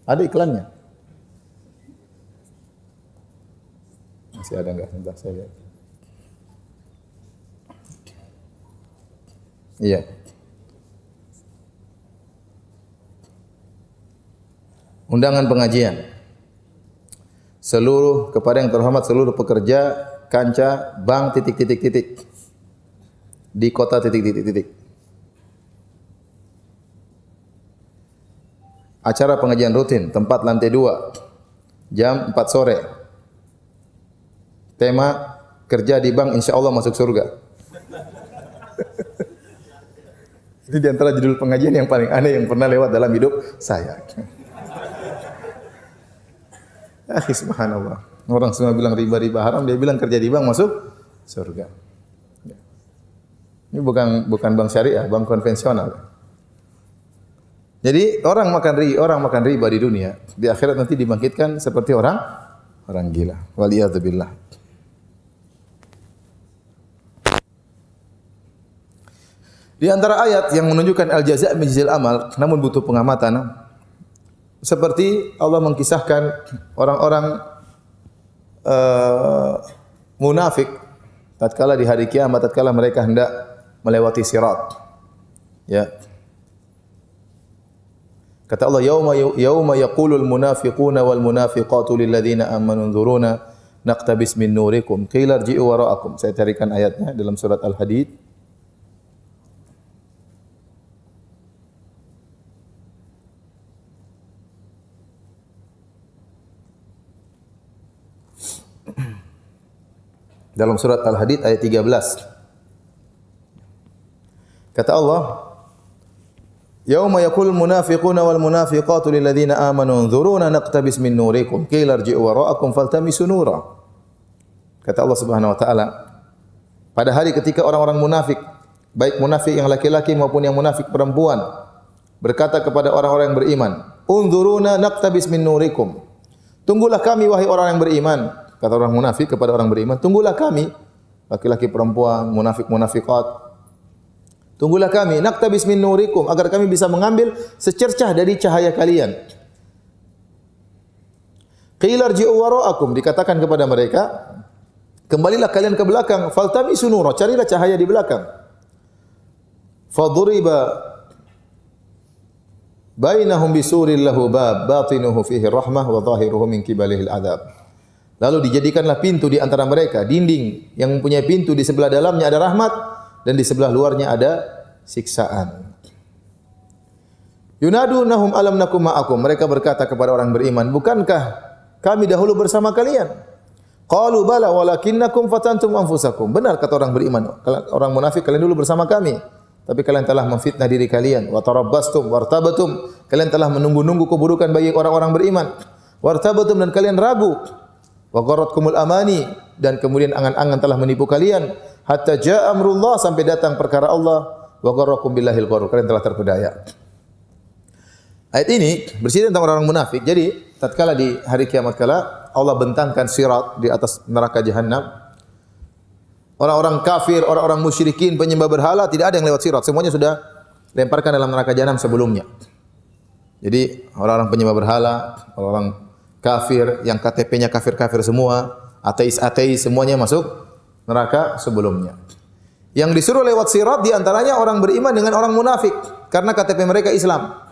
Ada iklannya? Masih ada enggak? Sebentar saya lihat. Iya. Undangan pengajian. Kepada yang terhormat seluruh pekerja Kanca bank titik-titik-titik di kota titik-titik-titik. Acara pengajian rutin, tempat lantai 2, jam 4 sore. Tema kerja di bank insya Allah masuk surga. Ini di antara judul pengajian yang paling aneh yang pernah lewat dalam hidup saya. Subhanallah. Orang semua bilang riba haram, dia bilang kerja di bank masuk surga. Ini bukan bank syariah, bank konvensional. Jadi orang makan riba di dunia, di akhirat nanti dibangkitkan seperti orang gila. Waliyadzubillah. Di antara ayat yang menunjukkan al-jaza' min jinsil amal, namun butuh pengamatan, seperti Allah mengkisahkan orang-orang munafik tatkala di hari kiamat, tatkala mereka hendak melewati sirat. Ya. Kata Allah, yauma yaqulul munafiquna wal munafiqatu lil ladzina amanu unzuruna naqtabis min nurikum qila irji'u wara'akum. Saya carikan ayatnya dalam surat Al-Hadid. Dalam surat Al-Hadid ayat 13. Kata Allah, yauma yaqulul munafiquna wal munafiqatu lil ladzina amanu unzuruna naqtabis min nurikum qila irji'u wara'akum faltamisu nura. Kata Allah Subhanahu wa taala, pada hari ketika orang-orang munafik, baik munafik yang laki-laki maupun yang munafik perempuan, berkata kepada orang-orang yang beriman, unzuruna naqtabis min nurikum. Tunggulah kami wahai orang yang beriman. Kata orang munafik kepada orang beriman, tunggulah kami, laki-laki perempuan, munafik munafiqat. Tunggulah kami, naqtabis min nurikum, agar kami bisa mengambil secercah dari cahaya kalian. Qila irji'u wara'akum, dikatakan kepada mereka, kembalilah kalian ke belakang, faltamisu nura, carilah cahaya di belakang. Faduriba bainahum bisurin lahu bab batinuhu fihi rahmah wa zahiruhu min qibalihi al-'adzab. Lalu dijadikanlah pintu di antara mereka, dinding yang mempunyai pintu, di sebelah dalamnya ada rahmat dan di sebelah luarnya ada siksaan. Yunadunahum alam nakum ma'akum, mereka berkata kepada orang beriman, bukankah kami dahulu bersama kalian? Qalu bala walakinnakum fatantum anfusakum. Benar kata orang beriman, orang munafik, kalian dulu bersama kami, tapi kalian telah memfitnah diri kalian. Wa tarabbastum wartabatum, kalian telah menunggu-nunggu keburukan bagi orang-orang beriman. Wartabatum, dan kalian ragu. Wa gharratkumul amani, dan kemudian angan-angan telah menipu kalian. Hatta jaa amrullah, sampai datang perkara Allah. Wa gharrakum billahil gharur, kalian telah terpedaya. Ayat ini bercerita tentang orang munafik. Jadi tatkala di hari kiamat kala Allah bentangkan sirat di atas neraka jahanam. Orang-orang kafir, orang-orang musyrikin, penyembah berhala, tidak ada yang lewat sirat. Semuanya sudah lemparkan dalam neraka jahanam sebelumnya. Jadi orang-orang penyembah berhala, orang-orang kafir yang KTP-nya kafir-kafir semua, ateis-ateis, semuanya masuk neraka sebelumnya. Yang disuruh lewat sirat di antaranya orang beriman dengan orang munafik, karena KTP mereka Islam.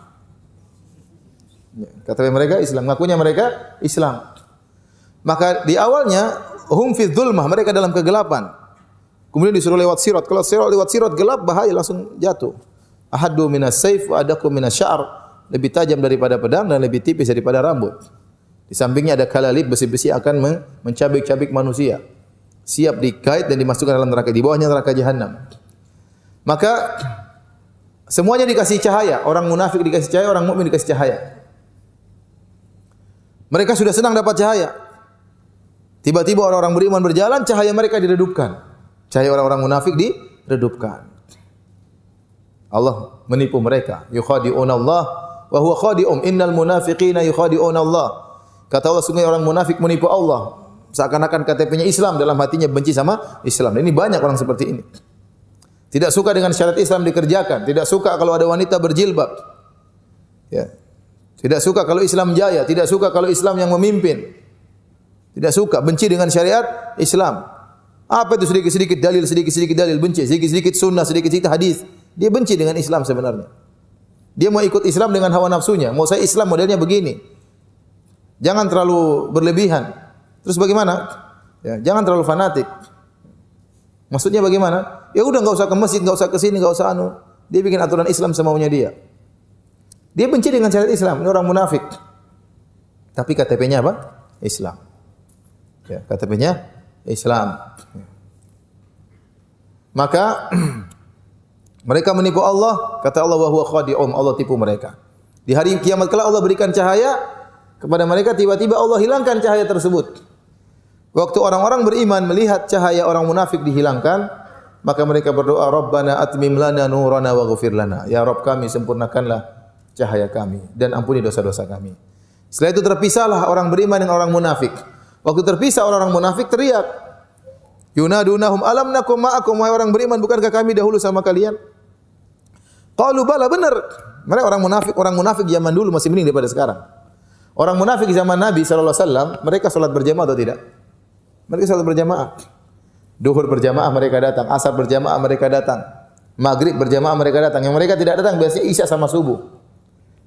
KTP mereka Islam, ngakunya mereka Islam. Maka di awalnya hum fi dzulmah, mereka dalam kegelapan. Kemudian disuruh lewat sirat. Kalau lewat sirat gelap, bahaya, langsung jatuh. Ahaddu minas saif wa adakum minas sya'r, lebih tajam daripada pedang dan lebih tipis daripada rambut. Di sampingnya ada kalalib, besi-besi akan mencabik-cabik manusia. Siap dikait dan dimasukkan dalam neraka. Di bawahnya neraka jahanam. Maka semuanya dikasih cahaya. Orang munafik dikasih cahaya, orang mukmin dikasih cahaya. Mereka sudah senang dapat cahaya. Tiba-tiba orang-orang beriman berjalan, cahaya mereka diredupkan. Cahaya orang-orang munafik diredupkan. Allah menipu mereka. Yukhadi'una Allah wa huwa khadi'um. Innal munafiqina yukhadi'una Allah. Kata Allah, sungguh orang munafik menipu Allah. Seakan-akan KTP-nya Islam, dalam hatinya benci sama Islam. Dan ini banyak orang seperti ini. Tidak suka dengan syariat Islam dikerjakan. Tidak suka kalau ada wanita berjilbab. Ya. Tidak suka kalau Islam jaya. Tidak suka kalau Islam yang memimpin. Tidak suka, benci dengan syariat Islam. Apa itu sedikit-sedikit dalil, sedikit-sedikit dalil, benci. Sedikit-sedikit sunnah, sedikit-sedikit hadis. Dia benci dengan Islam sebenarnya. Dia mau ikut Islam dengan hawa nafsunya. Mau saya Islam modelnya begini. Jangan terlalu berlebihan. Terus bagaimana? Ya, jangan terlalu fanatik. Maksudnya bagaimana? Ya udah, enggak usah ke masjid, enggak usah ke sini, enggak usah anu. Dia bikin aturan Islam semaunya dia. Dia benci dengan syariat Islam. Ini orang munafik. Tapi KTP-nya apa? Islam. Ya, KTP-nya Islam. Maka mereka menipu Allah, kata Allah, wa huwa khadi'um, Allah tipu mereka. Di hari kiamat kala Allah berikan cahaya kepada mereka, tiba-tiba Allah hilangkan cahaya tersebut. Waktu orang-orang beriman melihat cahaya orang munafik dihilangkan, maka mereka berdoa, Rabbana atmim lana nurana wa ghfir lana. Ya Rabb kami, sempurnakanlah cahaya kami dan ampuni dosa-dosa kami. Setelah itu terpisahlah orang beriman dengan orang munafik. Waktu terpisah orang-orang munafik teriak, Yunadunahum alam nakum ma'akum, wahai orang beriman, bukankah kami dahulu sama kalian? Qalu bala, benar. Mereka orang munafik zaman dulu masih mending daripada sekarang. Orang munafik zaman Nabi sallallahu alaihi wasallam, mereka salat berjamaah atau tidak? Mereka salat berjamaah. Duhur berjamaah mereka datang, asar berjamaah mereka datang, maghrib berjamaah mereka datang. Yang mereka tidak datang biasanya isya sama subuh.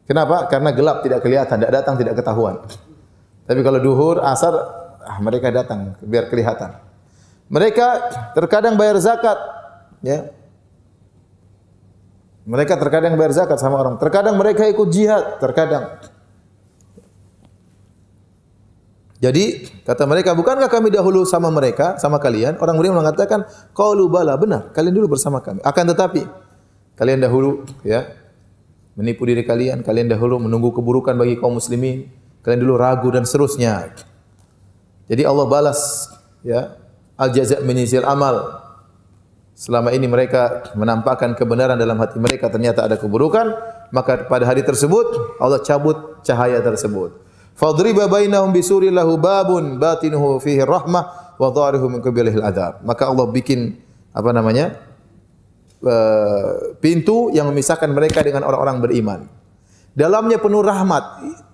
Kenapa? Karena gelap, tidak kelihatan, tidak datang, tidak ketahuan. Tapi kalau duhur, asar, mereka datang biar kelihatan. Mereka terkadang bayar zakat, ya. Mereka terkadang bayar zakat sama orang. Terkadang mereka ikut jihad, terkadang. Jadi kata mereka, bukankah kami dahulu sama mereka, sama kalian? Orang beriman mengatakan, qalu bala, benar, kalian dulu bersama kami. Akan tetapi kalian dahulu, ya, menipu diri kalian, kalian dahulu menunggu keburukan bagi kaum muslimin, kalian dulu ragu dan seterusnya. Jadi Allah balas, ya, al-jaza' min jinsil amal. Selama ini mereka menampakkan kebenaran dalam hati mereka, ternyata ada keburukan, maka pada hari tersebut Allah cabut cahaya tersebut. Fadriba bainahum bisurin lahu babun batinuhu fihi rahmah wa dhahiruhu min qablihi al-'adzab. Maka Allah bikin pintu yang memisahkan mereka dengan orang-orang beriman. Dalamnya penuh rahmat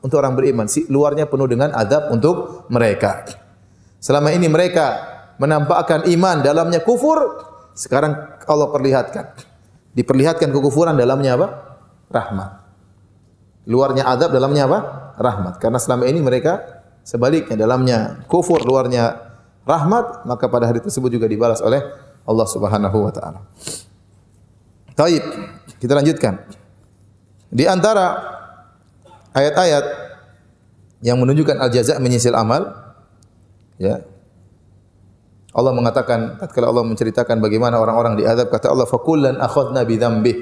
untuk orang beriman, luarnya penuh dengan azab untuk mereka. Selama ini mereka menampakkan iman, dalamnya kufur. Sekarang Allah perlihatkan. Diperlihatkan kekufuran, dalamnya apa? Rahmat. Luarnya azab, dalamnya apa? Rahmat. Karena selama ini mereka sebaliknya, dalamnya kufur, luarnya rahmat, maka pada hari tersebut juga dibalas oleh Allah Subhanahu wa taala. Baik, kita lanjutkan. Di antara ayat-ayat yang menunjukkan al-jaza' min jinsil amal, ya. Allah mengatakan, tatkala Allah menceritakan bagaimana orang-orang diazab, kata Allah, fakullan akhadna bi dzambih.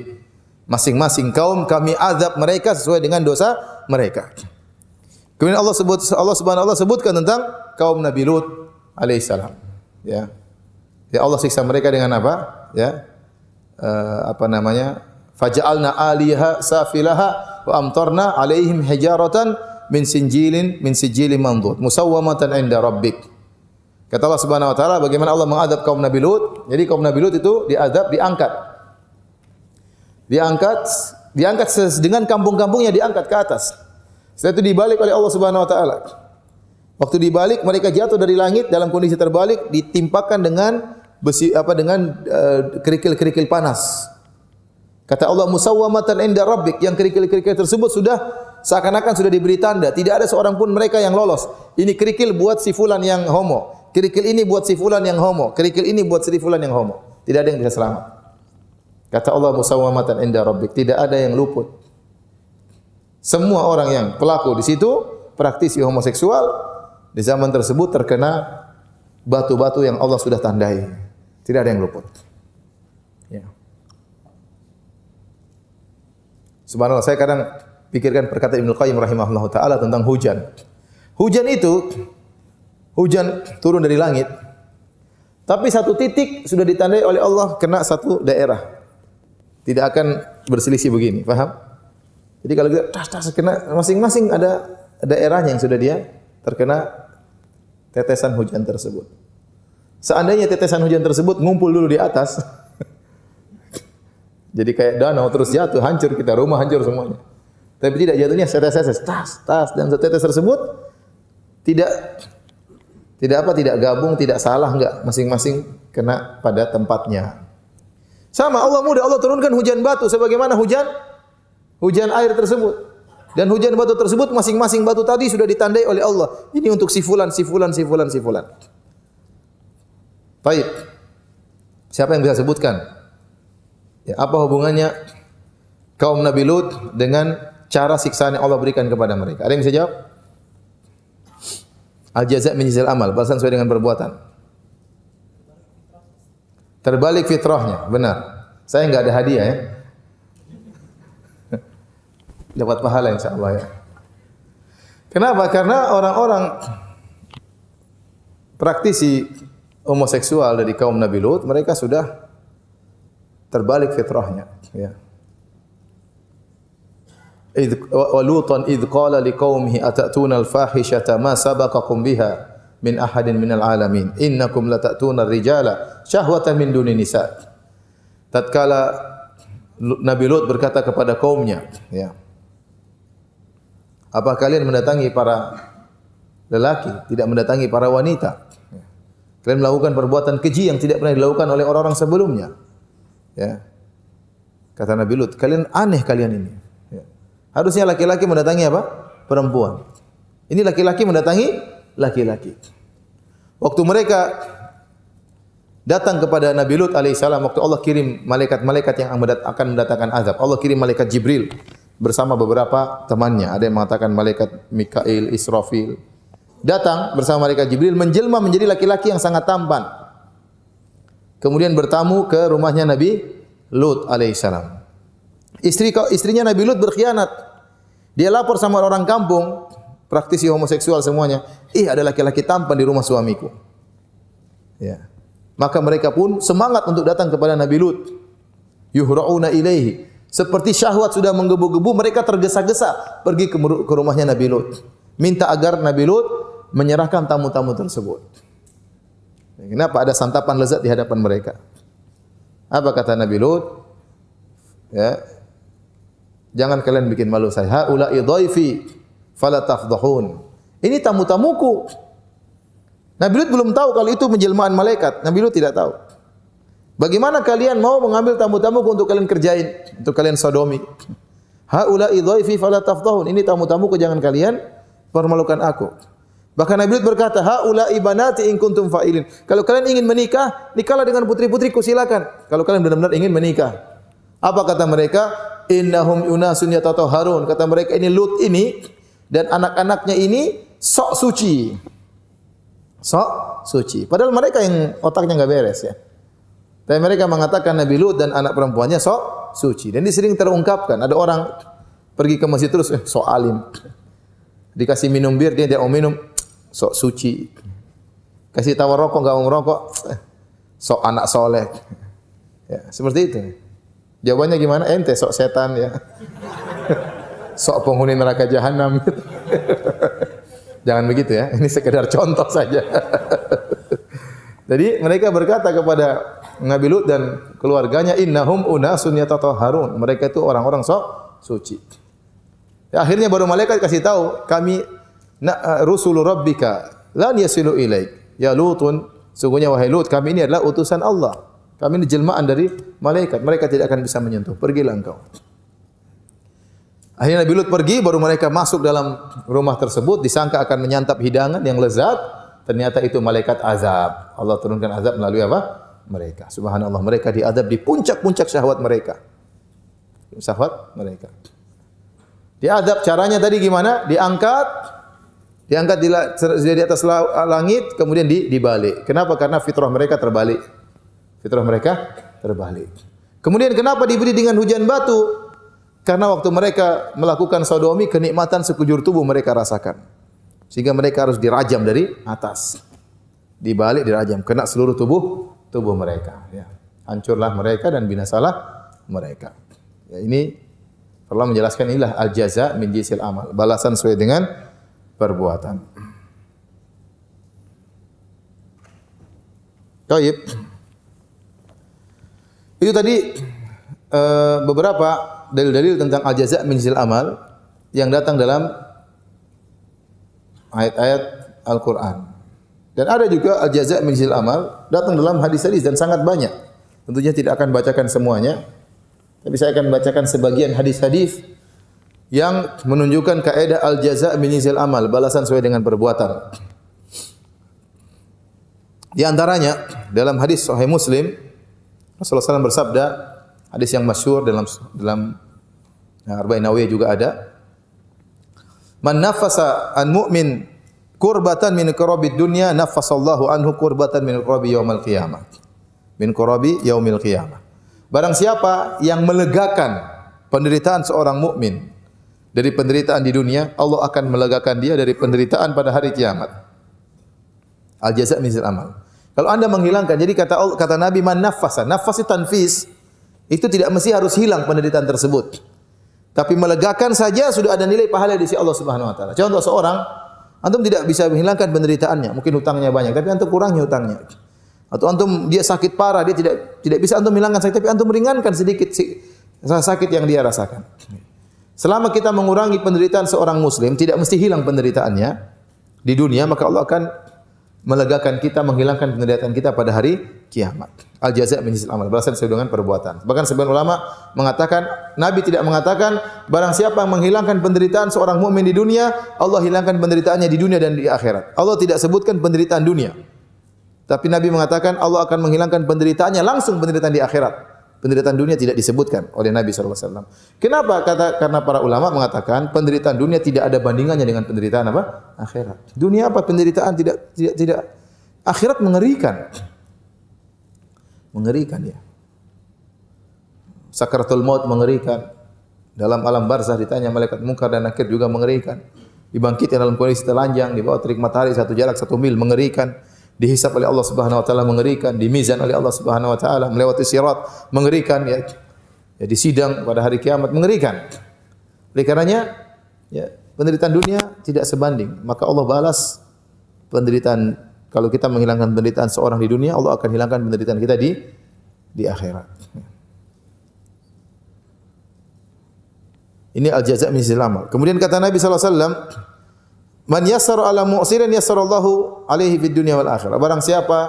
Masing-masing kaum kami azab mereka sesuai dengan dosa mereka. Kemudian Allah Subhanahu wa taala sebutkan tentang kaum Nabi Lut alaihissalam, ya. Ya Allah siksa mereka dengan apa? Ya. Faja'alna 'aliha safilaha wa amtarna 'alaihim hijaratan min sijilin mandud musawwamatan 'inda rabbik. Kata Allah Subhanahu wa taala, bagaimana Allah mengadab kaum Nabi Lut. Jadi kaum Nabi Lut itu diadab, diangkat dengan kampung-kampungnya, diangkat ke atas. Setelah itu dibalik oleh Allah Subhanahu wa taala. Waktu dibalik, mereka jatuh dari langit dalam kondisi terbalik, ditimpakan dengan besi kerikil-kerikil panas. Kata Allah, musawwamatan 'inda rabbik, yang kerikil-kerikil tersebut sudah seakan-akan sudah diberi tanda, tidak ada seorang pun mereka yang lolos. Ini kerikil buat si fulan yang homo, kerikil ini buat si fulan yang homo, kerikil ini buat si fulan yang homo. Tidak ada yang bisa selamat. Kata Allah, musawwamatan 'inda rabbik, tidak ada yang luput. Semua orang yang pelaku di situ, praktisi homoseksual di zaman tersebut terkena batu-batu yang Allah sudah tandai. Tidak ada yang luput. Ya. Subhanallah, saya kadang pikirkan perkataan Ibnu Qayyim rahimahullah taala tentang hujan. Hujan itu turun dari langit, tapi satu titik sudah ditandai oleh Allah kena satu daerah. Tidak akan berselisih begini, paham? Jadi kalau tas kena masing-masing ada daerahnya yang sudah dia terkena tetesan hujan tersebut. Seandainya tetesan hujan tersebut ngumpul dulu di atas, jadi kayak danau terus jatuh, hancur kita, rumah hancur semuanya. Tapi tidak, jatuhnya setes-setes, tas, dan tetes tersebut tidak gabung, tidak salah, enggak, masing-masing kena pada tempatnya. Sama Allah mudah, Allah turunkan hujan batu sebagaimana hujan air tersebut. Dan hujan batu tersebut masing-masing batu tadi sudah ditandai oleh Allah. Ini untuk si fulan, si fulan, si fulan, si fulan. Baik. Siapa yang bisa sebutkan? Ya, apa hubungannya kaum Nabi Lut dengan cara siksaan yang Allah berikan kepada mereka? Ada yang bisa jawab? Al-jaza' min jinsil amal, balasan sesuai dengan perbuatan. Terbalik fitrahnya, benar. Saya enggak ada hadiah ya. Dapat pahala insyaallah ya. Kenapa? Karena orang-orang praktisi homoseksual dari kaum Nabi Lut, mereka sudah terbalik fitrahnya, ya. Wa Lutan idh qala liqaumihi atatuna al-fahishata ma sabaqakum biha min ahadin minal alamin innakum latatuna ar-rijala syahwatan min dunin nisa. Tatkala Nabi Lut berkata kepada kaumnya, ya, apa kalian mendatangi para lelaki, tidak mendatangi para wanita? Kalian melakukan perbuatan keji yang tidak pernah dilakukan oleh orang-orang sebelumnya. Ya. Kata Nabi Lut, kalian aneh kalian ini. Ya. Harusnya laki-laki mendatangi apa? Perempuan. Ini laki-laki mendatangi laki-laki. Waktu mereka datang kepada Nabi Lut alaihissalam, waktu Allah kirim malaikat-malaikat yang akan mendatangkan azab. Allah kirim malaikat Jibril bersama beberapa temannya. Ada yang mengatakan malaikat Mikail, Israfil. Datang bersama malaikat Jibril menjelma menjadi laki-laki yang sangat tampan. Kemudian bertamu ke rumahnya Nabi Lut alaihissalam. Istrinya Nabi Lut berkhianat. Dia lapor sama orang kampung, praktisi homoseksual semuanya. Ada laki-laki tampan di rumah suamiku. Ya. Maka mereka pun semangat untuk datang kepada Nabi Lut. Yuhra'una ilaihi. Seperti syahwat sudah menggebu-gebu, mereka tergesa-gesa pergi ke rumahnya Nabi Lut. Minta agar Nabi Lut menyerahkan tamu-tamu tersebut. Kenapa? Ada santapan lezat di hadapan mereka. Apa kata Nabi Lut? Ya. Jangan kalian bikin malu saya. Haula'i dhaifi fala tafdhahun. Ini tamu-tamuku. Nabi Lut belum tahu kalau itu penjelmaan malaikat. Nabi Lut tidak tahu. Bagaimana kalian mau mengambil tamu-tamuku untuk kalian kerjain, untuk kalian sodomi? Haula'i dhaifi fala tafdhahun. Ini tamu-tamuku, jangan kalian permalukan aku. Bahkan Nabi Lut berkata, haula'i banati in kuntum fa'ilin. Kalau kalian ingin menikah, nikahlah dengan putri-putriku, silakan. Kalau kalian benar-benar ingin menikah. Apa kata mereka? Innahum unasun yatatahharun. Kata mereka, ini Lut ini dan anak-anaknya ini sok suci. Sok suci. Padahal mereka yang otaknya enggak beres ya. Tapi mereka mengatakan Nabi Lut dan anak perempuannya sok suci. Dan ini sering terungkapkan. Ada orang pergi ke masjid terus sok alim. Dikasih minum bir dia tidak mau minum, sok suci. Kasih tawar rokok enggak mau ngerokok, sok anak soleh. Ya, seperti itu. Jawabannya gimana? Ente sok setan ya. Sok penghuni neraka jahanam gitu. Jangan begitu ya. Ini sekedar contoh saja. Jadi mereka berkata kepada Nabi Lut dan keluarganya, innahum unasun yatatahharun. Mereka itu orang-orang sok suci. Ya, akhirnya baru malaikat kasih tahu, kami rusulu rabbika lan yasilu ilaik. Ya Lutun, sungguhnya wahai Lut, kami ini adalah utusan Allah. Kami ini jelmaan dari malaikat. Mereka tidak akan bisa menyentuh. Pergilah engkau. Akhirnya Nabi Lut pergi, baru mereka masuk dalam rumah tersebut, disangka akan menyantap hidangan yang lezat, ternyata itu malaikat azab. Allah turunkan azab melalui apa? Mereka. Subhanallah, mereka diadab di puncak-puncak syahwat mereka. Syahwat mereka. Diadab caranya tadi gimana? Diangkat di atas langit, kemudian dibalik. Kenapa? Karena fitrah mereka terbalik. Fitrah mereka terbalik. Kemudian kenapa diberi dengan hujan batu? Karena waktu mereka melakukan sodomi, kenikmatan sekujur tubuh mereka rasakan. Sehingga mereka harus dirajam dari atas. Dibalik dirajam, kena seluruh tubuh mereka. Ya. Hancurlah mereka dan binasalah mereka. Ya, ini perlu menjelaskan, inilah al-jaza min jinsil amal. Balasan sesuai dengan perbuatan. Baik. Itu tadi beberapa dalil-dalil tentang al-jaza' min jinsil amal yang datang dalam ayat-ayat Al-Qur'an. Dan ada juga al-jaza' min jinsil amal datang dalam hadis-hadis dan sangat banyak. Tentunya tidak akan bacakan semuanya, tapi saya akan bacakan sebagian hadis-hadis yang menunjukkan kaidah al-jaza' min jinsil amal, balasan sesuai dengan perbuatan. Di antaranya dalam hadis Sahih Muslim, Rasulullah SAW bersabda, hadis yang masyhur dalam Arba'in Nawawiyah juga ada. Man nafasa an mu'min kurbatan min kurabi dunya, nafasallahu anhu kurbatan min kurabi yaumil qiyamah. Min kurabi yaumil qiyamah. Barang siapa yang melegakan penderitaan seorang mukmin dari penderitaan di dunia, Allah akan melegakan dia dari penderitaan pada hari kiamat. Al-jaza' min jinsil amal. Kalau Anda menghilangkan, jadi kata Nabi, man nafasa, nafas itu tanfis, itu tidak mesti harus hilang penderitaan tersebut. Tapi melegakan saja sudah ada nilai pahala di sisi Allah Subhanahu wa taala. Contoh seorang, antum tidak bisa menghilangkan penderitaannya, mungkin hutangnya banyak, tapi antum kurangi hutangnya. Atau antum dia sakit parah, dia tidak bisa antum hilangkan sakit, tapi antum meringankan sedikit sakit yang dia rasakan. Selama kita mengurangi penderitaan seorang muslim, tidak mesti hilang penderitaannya di dunia, maka Allah akan melegakan kita, menghilangkan penderitaan kita pada hari kiamat. Al jaza' min jinsil amal, balasan sesuai dengan perbuatan. Bahkan sebagian ulama mengatakan, Nabi tidak mengatakan barang siapa yang menghilangkan penderitaan seorang mukmin di dunia, Allah hilangkan penderitaannya di dunia dan di akhirat. Allah tidak sebutkan penderitaan dunia. Tapi Nabi mengatakan Allah akan menghilangkan penderitaannya langsung penderitaan di akhirat. Penderitaan dunia tidak disebutkan oleh Nabi SAW. Kenapa? Karena para ulama mengatakan penderitaan dunia tidak ada bandingannya dengan penderitaan apa? Akhirat. Dunia apa? Penderitaan tidak. Akhirat mengerikan. Mengerikan ya. Sakaratul maut mengerikan. Dalam alam barzah ditanya malaikat munkar dan nakir juga mengerikan. Dibangkitkan dalam kondisi telanjang di bawah terik matahari jarak 1 mil mengerikan. Dihisab oleh Allah Subhanahu wa taala mengerikan, dimizan oleh Allah Subhanahu wa taala, melewati sirat mengerikan ya. Ya disidang pada hari kiamat mengerikan. Oleh karenanya ya penderitaan dunia tidak sebanding, maka Allah balas penderitaan kalau kita menghilangkan penderitaan seorang di dunia, Allah akan hilangkan penderitaan kita di akhirat. Ini al-jaza' min jinsil amal. Kemudian kata Nabi sallallahu alaihi wasallam, man yassara ala mu'sirin yassarallahu alaihi fid dunya wal akhirah. Barang siapa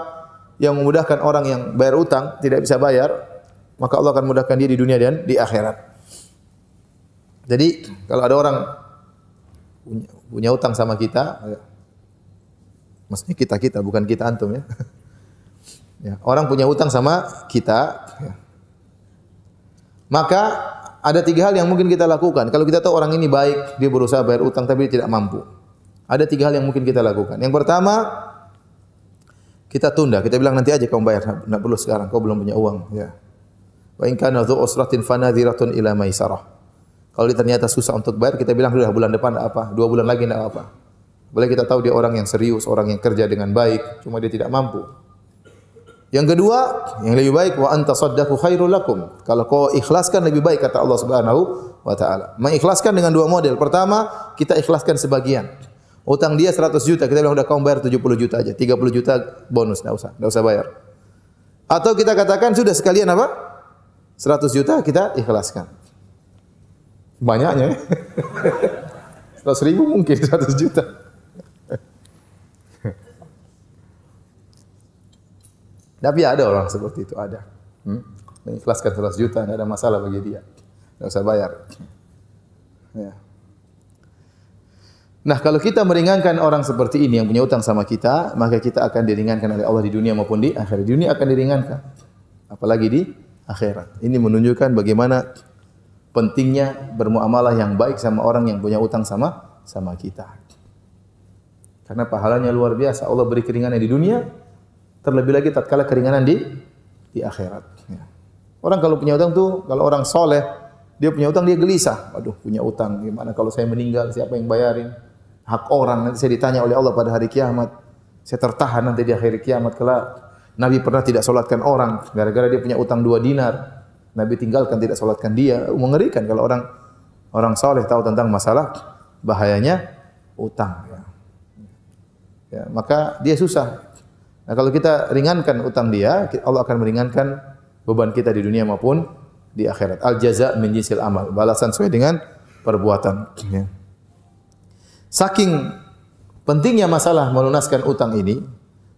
yang memudahkan orang yang bayar utang, tidak bisa bayar, maka Allah akan mudahkan dia di dunia dan di akhirat. Jadi, kalau ada orang punya utang sama kita, maksudnya kita bukan kita antum ya. Ya, orang punya utang sama kita, ya. Maka ada 3 hal yang mungkin kita lakukan. Kalau kita tahu orang ini baik, dia berusaha bayar utang tapi dia tidak mampu. Ada 3 hal yang mungkin kita lakukan. Yang pertama, kita tunda. Kita bilang nanti aja kamu bayar, enggak perlu sekarang, kau belum punya uang. Ya. Wa in kana dzu usratin fanadhiratun ila maisarah. Kalau dia ternyata susah untuk bayar, kita bilang sudah bulan depan enggak apa, 2 bulan lagi enggak apa. Boleh kita tahu dia orang yang serius, orang yang kerja dengan baik, cuma dia tidak mampu. Yang kedua, yang lebih baik wa anta saddaqu khairul lakum. Kalau kau ikhlaskan lebih baik kata Allah Subhanahu wa taala. Mengikhlaskan dengan 2 model. Pertama, kita ikhlaskan sebagian. Utang dia 100 juta, kita bilang udah kamu bayar 70 juta aja, 30 juta bonus, enggak usah bayar. Atau kita katakan sudah sekalian apa? 100 juta kita ikhlaskan. Banyaknya ya. 100 ribu mungkin 100 juta. Tapi ada orang seperti itu, ada. Mengikhlaskan 100 juta, tidak ada masalah bagi dia. Tidak usah bayar. Ya. Nah, kalau kita meringankan orang seperti ini yang punya utang sama kita, maka kita akan diringankan oleh Allah di dunia maupun di akhirat. Di dunia akan diringankan. Apalagi di akhirat. Ini menunjukkan bagaimana pentingnya bermuamalah yang baik sama orang yang punya utang sama kita. Karena pahalanya luar biasa. Allah beri keringanan di dunia, terlebih lagi tatkala keringanan di akhirat. Ya. Orang kalau punya utang tuh, kalau orang soleh, dia punya utang dia gelisah. Waduh, punya utang, gimana kalau saya meninggal, siapa yang bayarin? Hak orang, nanti saya ditanya oleh Allah pada hari kiamat. Saya tertahan nanti di akhir kiamat kelak. Nabi pernah tidak solatkan orang, gara-gara dia punya utang 2 dinar. Nabi tinggalkan, tidak solatkan dia. Mengerikan kalau orang soleh tahu tentang masalah bahayanya utang. Ya, maka dia susah. Nah, kalau kita ringankan utang dia, Allah akan meringankan beban kita di dunia maupun di akhirat. Al jaza' min jinsil amal. Balasan sesuai dengan perbuatan. Ya. Saking pentingnya masalah melunaskan utang ini,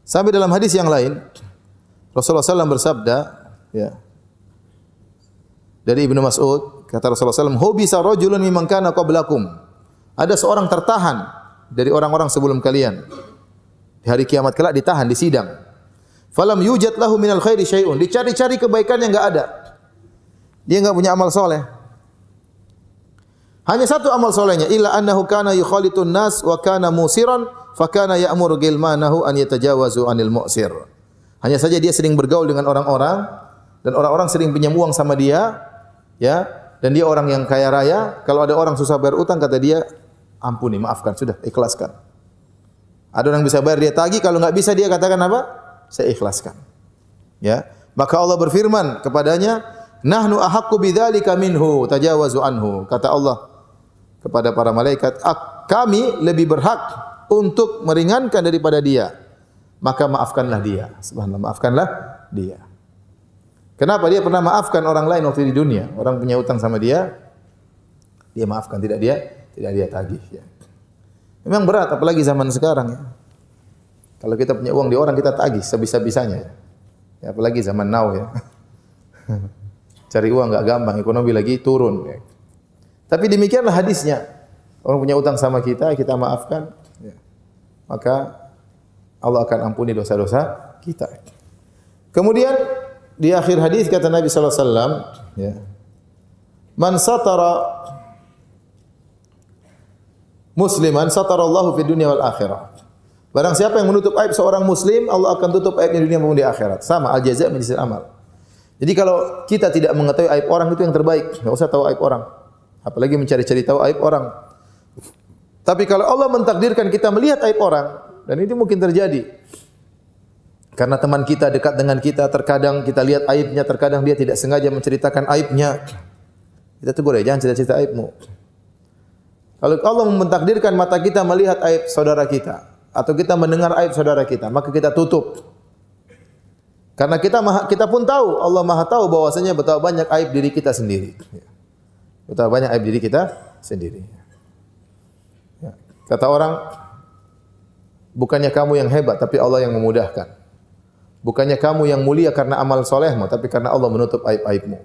sampai dalam hadis yang lain, Rasulullah SAW bersabda, ya, dari Ibnu Mas'ud, kata Rasulullah SAW, "Hubisa rajulun mimman kana qablakum." Ada seorang tertahan dari orang-orang sebelum kalian. Di hari kiamat kelak ditahan, disidang. Falam yujad lahu minal khairi syai'un. Dicari-cari kebaikan yang enggak ada. Dia enggak punya amal soleh. Hanya satu amal solehnya, illa annahu kana yukhalitun nas wa kana musiran fa kana ya'muru gilmanahu an yatajawazu anil mu'sir. Hanya saja dia sering bergaul dengan orang-orang dan orang-orang sering pinjam uang sama dia, ya, dan dia orang yang kaya raya. Kalau ada orang susah bayar utang, kata dia, ampuni, maafkan, sudah, ikhlaskan. Ada orang bisa bayar, dia tagih, kalau enggak bisa dia katakan apa? Saya ikhlaskan. Ya, maka Allah berfirman kepadanya, nahnu ahaqqu bidzalika minhu tajawazu anhu. Kata Allah kepada para malaikat, kami lebih berhak untuk meringankan daripada dia. Maka maafkanlah dia. Subhanallah, maafkanlah dia. Kenapa? Dia pernah maafkan orang lain waktu di dunia. Orang punya utang sama dia, dia maafkan, tidak dia tagih. Ya. Memang berat, apalagi zaman sekarang. Ya. Kalau kita punya uang di orang, kita tagih sebisa-bisanya. Ya, apalagi zaman now ya. Cari uang enggak gampang, ekonomi lagi turun. Ya. Tapi demikianlah hadisnya. Orang punya utang sama kita, kita maafkan. Ya. Maka Allah akan ampuni dosa-dosa kita. Kemudian di akhir hadis kata Nabi sallallahu alaihi wasallam, ya. Man satara musliman satarallahu fid dunya wal akhirah. Barang siapa yang menutup aib seorang muslim, Allah akan tutup aibnya di dunia maupun di akhirat. Sama, al-jaza' min jinsil amal. Jadi kalau kita tidak mengetahui aib orang, itu yang terbaik. Enggak usah tahu aib orang. Apalagi mencari-cari tahu aib orang. Tapi kalau Allah mentakdirkan kita melihat aib orang, dan itu mungkin terjadi. Karena teman kita dekat dengan kita, terkadang kita lihat aibnya, terkadang dia tidak sengaja menceritakan aibnya. Kita tegur, jangan cerita-cerita aibmu. Kalau Allah mentakdirkan mata kita melihat aib saudara kita, atau kita mendengar aib saudara kita, maka kita tutup. Karena kita pun tahu, Allah Maha tahu bahwasanya betapa banyak aib diri kita sendiri. Betapa banyak aib diri kita sendiri. Kata orang, bukannya kamu yang hebat, tapi Allah yang memudahkan. Bukannya kamu yang mulia karena amal solehmu, tapi karena Allah menutup aib-aibmu.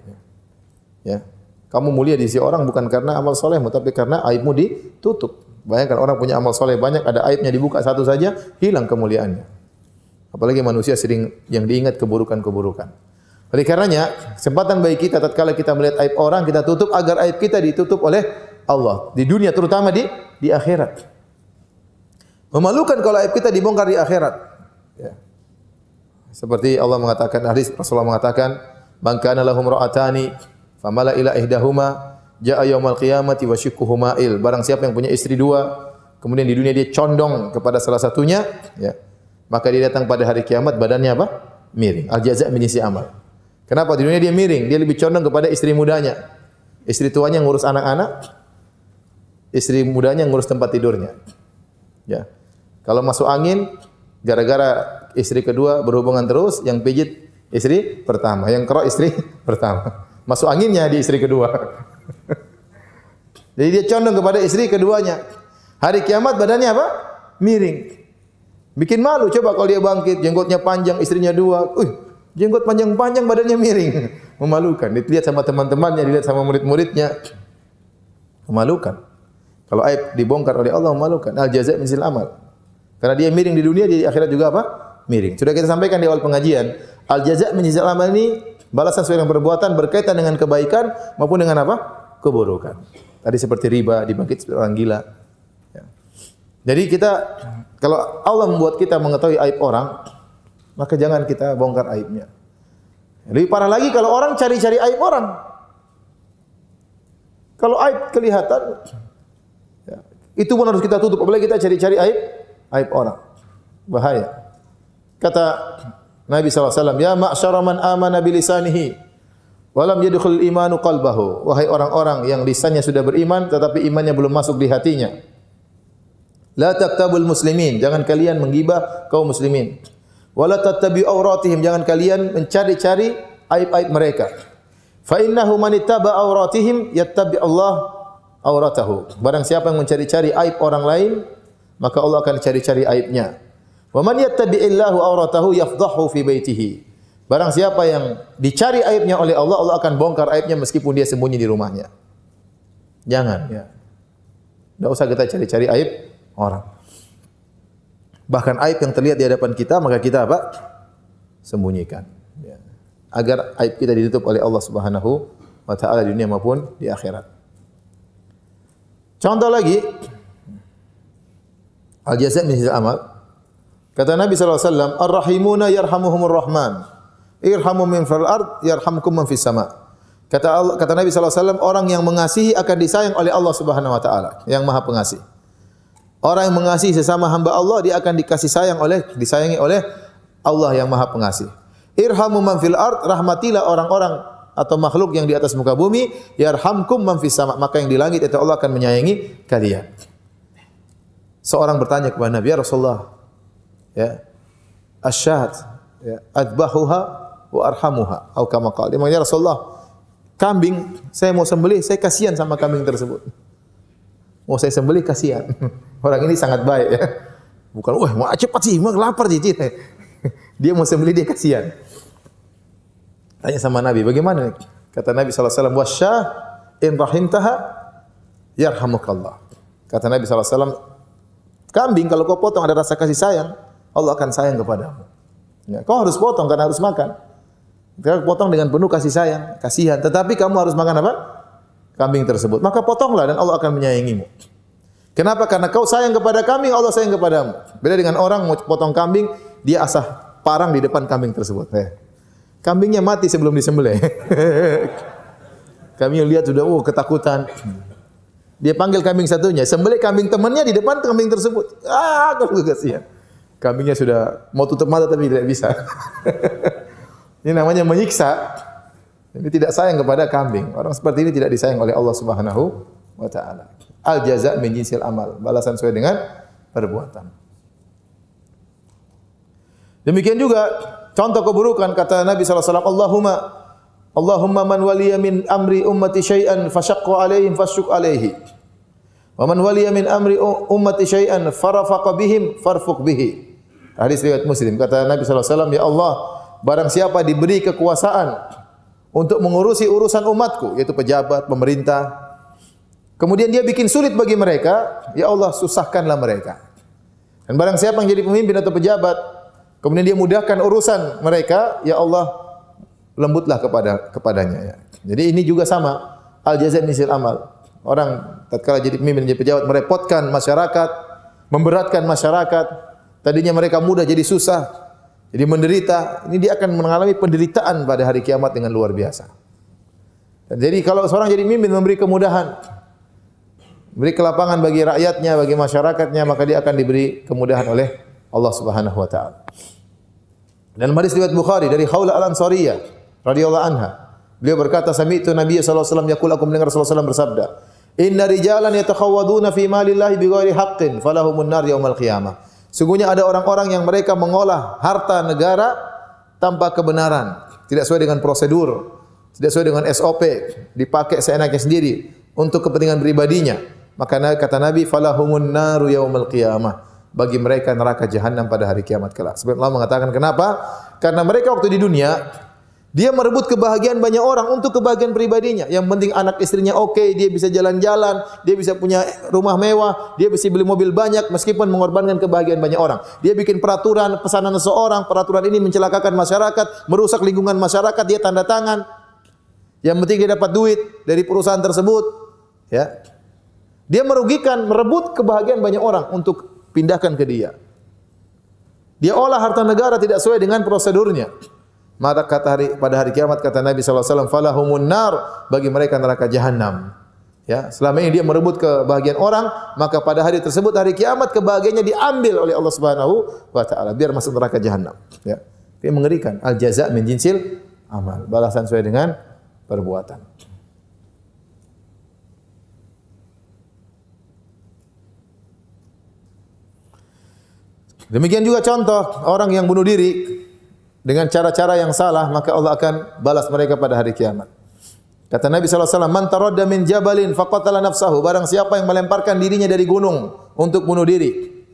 Ya. Kamu mulia di sisi orang bukan karena amal solehmu, tapi karena aibmu ditutup. Bayangkan orang punya amal soleh banyak, ada aibnya dibuka satu saja, hilang kemuliaannya. Apalagi manusia sering yang diingat keburukan-keburukan. Oleh karenanya, kesempatan bagi kita tatkala kita melihat aib orang, kita tutup agar aib kita ditutup oleh Allah. Di dunia terutama di akhirat. Memalukan kalau aib kita dibongkar di akhirat. Ya. Seperti Allah mengatakan, hadis Rasulullah mengatakan, "Man kana lahum ra'atani, famala ila ihdahuma, jaa yaumal qiyamati wa syikkuhu ma'il." Barang siapa yang punya istri dua, kemudian di dunia dia condong kepada salah satunya, ya, maka dia datang pada hari kiamat badannya apa? Miring. Al-jaza' min jinsil amal. Kenapa di dunia dia miring? Dia lebih condong kepada istri mudanya. Istri tuanya ngurus anak-anak, istri mudanya ngurus tempat tidurnya. Ya. Kalau masuk angin, gara-gara istri kedua berhubungan terus, yang pijit istri pertama, yang kerok istri pertama. Masuk anginnya di istri kedua. Jadi dia condong kepada istri keduanya. Hari kiamat badannya apa? Miring. Bikin malu. Coba kalau dia bangkit, jenggotnya panjang, istrinya dua. Jenggot panjang-panjang, badannya miring. Memalukan. Dilihat sama teman-temannya, dilihat sama murid-muridnya. Memalukan. Kalau aib dibongkar oleh Allah, memalukan. Al-jaza' min jinsil amal. Karena dia miring di dunia, di akhirat juga apa? Miring. Sudah kita sampaikan di awal pengajian. Al-jaza' min jinsil amal ini balasan sesuai dengan perbuatan berkaitan dengan kebaikan maupun dengan apa? Keburukan. Tadi seperti riba, dibangkit seperti orang gila. Ya. Jadi kita, kalau Allah membuat kita mengetahui aib orang, maka jangan kita bongkar aibnya. Lebih parah lagi kalau orang cari-cari aib orang. Kalau aib kelihatan, ya, itu pun harus kita tutup. Apalagi kita cari-cari aib orang. Bahaya. Kata Nabi SAW, "Ya ma'syara man amana bilisanihi, walam yadkhul imanu qalbahu." Wahai orang-orang yang lisannya sudah beriman, tetapi imannya belum masuk di hatinya. La taktabul muslimin, jangan kalian menggibah kaum muslimin. Wala tattabi'u auratihim, jangan kalian mencari-cari aib-aib mereka. Fa innahu man ittaba auratihim yattabi' Allah auratahu. Barang siapa yang mencari-cari aib orang lain, maka Allah akan cari-cari aibnya. Wa man yattabi'illahu auratahu yafdahu fi baitihi. Barang siapa yang dicari aibnya oleh Allah, Allah akan bongkar aibnya meskipun dia sembunyi di rumahnya. Jangan, ya. Tidak usah kita cari-cari aib orang. Bahkan aib yang terlihat di hadapan kita, maka kita apa? Sembunyikan. Ya. Agar aib kita ditutup oleh Allah Subhanahu wa ta'ala di dunia maupun di akhirat. Contoh lagi, al-jaza' min jinsil amal. Kata Nabi SAW, "Ar-rahimuna yarhamuhumur rahman. Irhamu min fil ard, yarhamkum man fis sama." Kata Nabi SAW, orang yang mengasihi akan disayang oleh Allah Subhanahu wa ta'ala, yang Maha Pengasih. Orang yang mengasihi sesama hamba Allah, dia akan disayangi oleh Allah yang Maha Pengasih. Irhamu man fil ard, rahmatilah orang-orang atau makhluk yang di atas muka bumi, yarhamkum man fis sama, maka yang di langit itu Allah akan menyayangi kalian. Seorang bertanya kepada Nabi, "Ya Rasulullah, ya, asyad, ya, adbahuha wa arhamuha." Atau kama qala, dia mengatakan, "Ya Rasulullah, kambing saya mau sembelih, saya kasihan sama kambing tersebut." Mau saya sembelih kasihan. Orang ini sangat baik, ya. Bukan, wah mau cepat sih, mau lapar sih. Dia mau sembelih, dia kasihan. Tanya sama Nabi, bagaimana? Kata Nabi SAW, wasyah in rahimtaha yarhamukallah. Kata Nabi SAW, kambing kalau kau potong ada rasa kasih sayang, Allah akan sayang kepadamu. Ya, kau harus potong karena harus makan. Kau potong dengan penuh kasih sayang, kasihan. Tetapi kamu harus makan apa? Kambing tersebut. Maka potonglah dan Allah akan menyayangimu. Kenapa? Karena kau sayang kepada kambing, Allah sayang kepadamu. Beda dengan orang mau potong kambing, dia asah parang di depan kambing tersebut. Kambingnya mati sebelum disembelih. Kambing lihat sudah, ketakutan. Dia panggil kambing satunya, sembelih kambing temannya di depan kambing tersebut. Aku kasihan. Kambingnya sudah mau tutup mata tapi tidak bisa. Ini namanya menyiksa. Ini tidak sayang kepada kambing. Orang seperti ini tidak disayang oleh Allah Subhanahu wa taala. Al jaza' min jinsil amal. Balasan sesuai dengan perbuatan. Demikian juga contoh keburukan kata Nabi sallallahu alaihi wasallam, Allahumma man waliya min amri ummati syai'an fashaqqa alaihim fasyuq alaihi. Wa man waliya min amri ummati syai'an farafaqa bihim farfuq bihi. Hadis riwayat Muslim. Kata Nabi sallallahu alaihi wasallam, ya Allah, barang siapa diberi kekuasaan untuk mengurusi urusan umatku, yaitu pejabat, pemerintah, kemudian dia bikin sulit bagi mereka, ya Allah, susahkanlah mereka. Dan barang siapa yang jadi pemimpin atau pejabat, kemudian dia mudahkan urusan mereka, ya Allah, lembutlah kepadanya. Ya. Jadi ini juga sama, al jazaa min jinsil amal. Orang tatkala jadi pemimpin, jadi pejabat, merepotkan masyarakat, memberatkan masyarakat. Tadinya mereka mudah jadi susah, jadi menderita. Ini dia akan mengalami penderitaan pada hari kiamat dengan luar biasa. Jadi kalau seorang jadi pemimpin memberi kemudahan, beri kelapangan bagi rakyatnya, bagi masyarakatnya, maka dia akan diberi kemudahan oleh Allah Subhanahu wa taala. Dan hadis riwayat Bukhari dari Khawla al-Ansariyah radhiyallahu anha. Beliau berkata, sami'tu Nabiy sallallahu alaihi wasallam yaqul, aku mendengar Rasulullah sallallahu alaihi wasallam bersabda, "Inna rijalan yatakhawaduna fi malillahi bighairi haqqin falahumun nar yaumil qiyamah." Sungguhnya ada orang-orang yang mereka mengolah harta negara tanpa kebenaran, tidak sesuai dengan prosedur, tidak sesuai dengan SOP, dipakai seenaknya sendiri untuk kepentingan pribadinya. Maka kata Nabi, falahumun naru yaumil qiyamah. Bagi mereka neraka jahanam pada hari kiamat kelak. Sebab Allah mengatakan kenapa? Karena mereka waktu di dunia dia merebut kebahagiaan banyak orang untuk kebahagiaan pribadinya. Yang penting anak istrinya oke, dia bisa jalan-jalan, dia bisa punya rumah mewah, dia bisa beli mobil banyak meskipun mengorbankan kebahagiaan banyak orang. Dia bikin peraturan pesanan seseorang, peraturan ini mencelakakan masyarakat, merusak lingkungan masyarakat, dia tanda tangan. Yang penting dia dapat duit dari perusahaan tersebut, ya. Dia merugikan, merebut kebahagiaan banyak orang untuk pindahkan ke dia. Dia olah harta negara tidak sesuai dengan prosedurnya. Maka pada hari kiamat kata Nabi sallallahu alaihi wasallam, falahumun nar, bagi mereka neraka jahanam. Ya, selama ini dia merebut kebahagiaan orang, maka pada hari tersebut hari kiamat kebahagiaannya diambil oleh Allah Subhanahu wa taala biar masuk neraka jahanam. Ya. Ini mengerikan. Al jazaa min jinsil amal. Balasan sesuai dengan perbuatan. Demikian juga contoh orang yang bunuh diri dengan cara-cara yang salah, maka Allah akan balas mereka pada hari kiamat. Kata Nabi sallallahu alaihi wasallam, "Man taradda min jabalin faqatala nafsahu." Barang siapa yang melemparkan dirinya dari gunung untuk bunuh diri,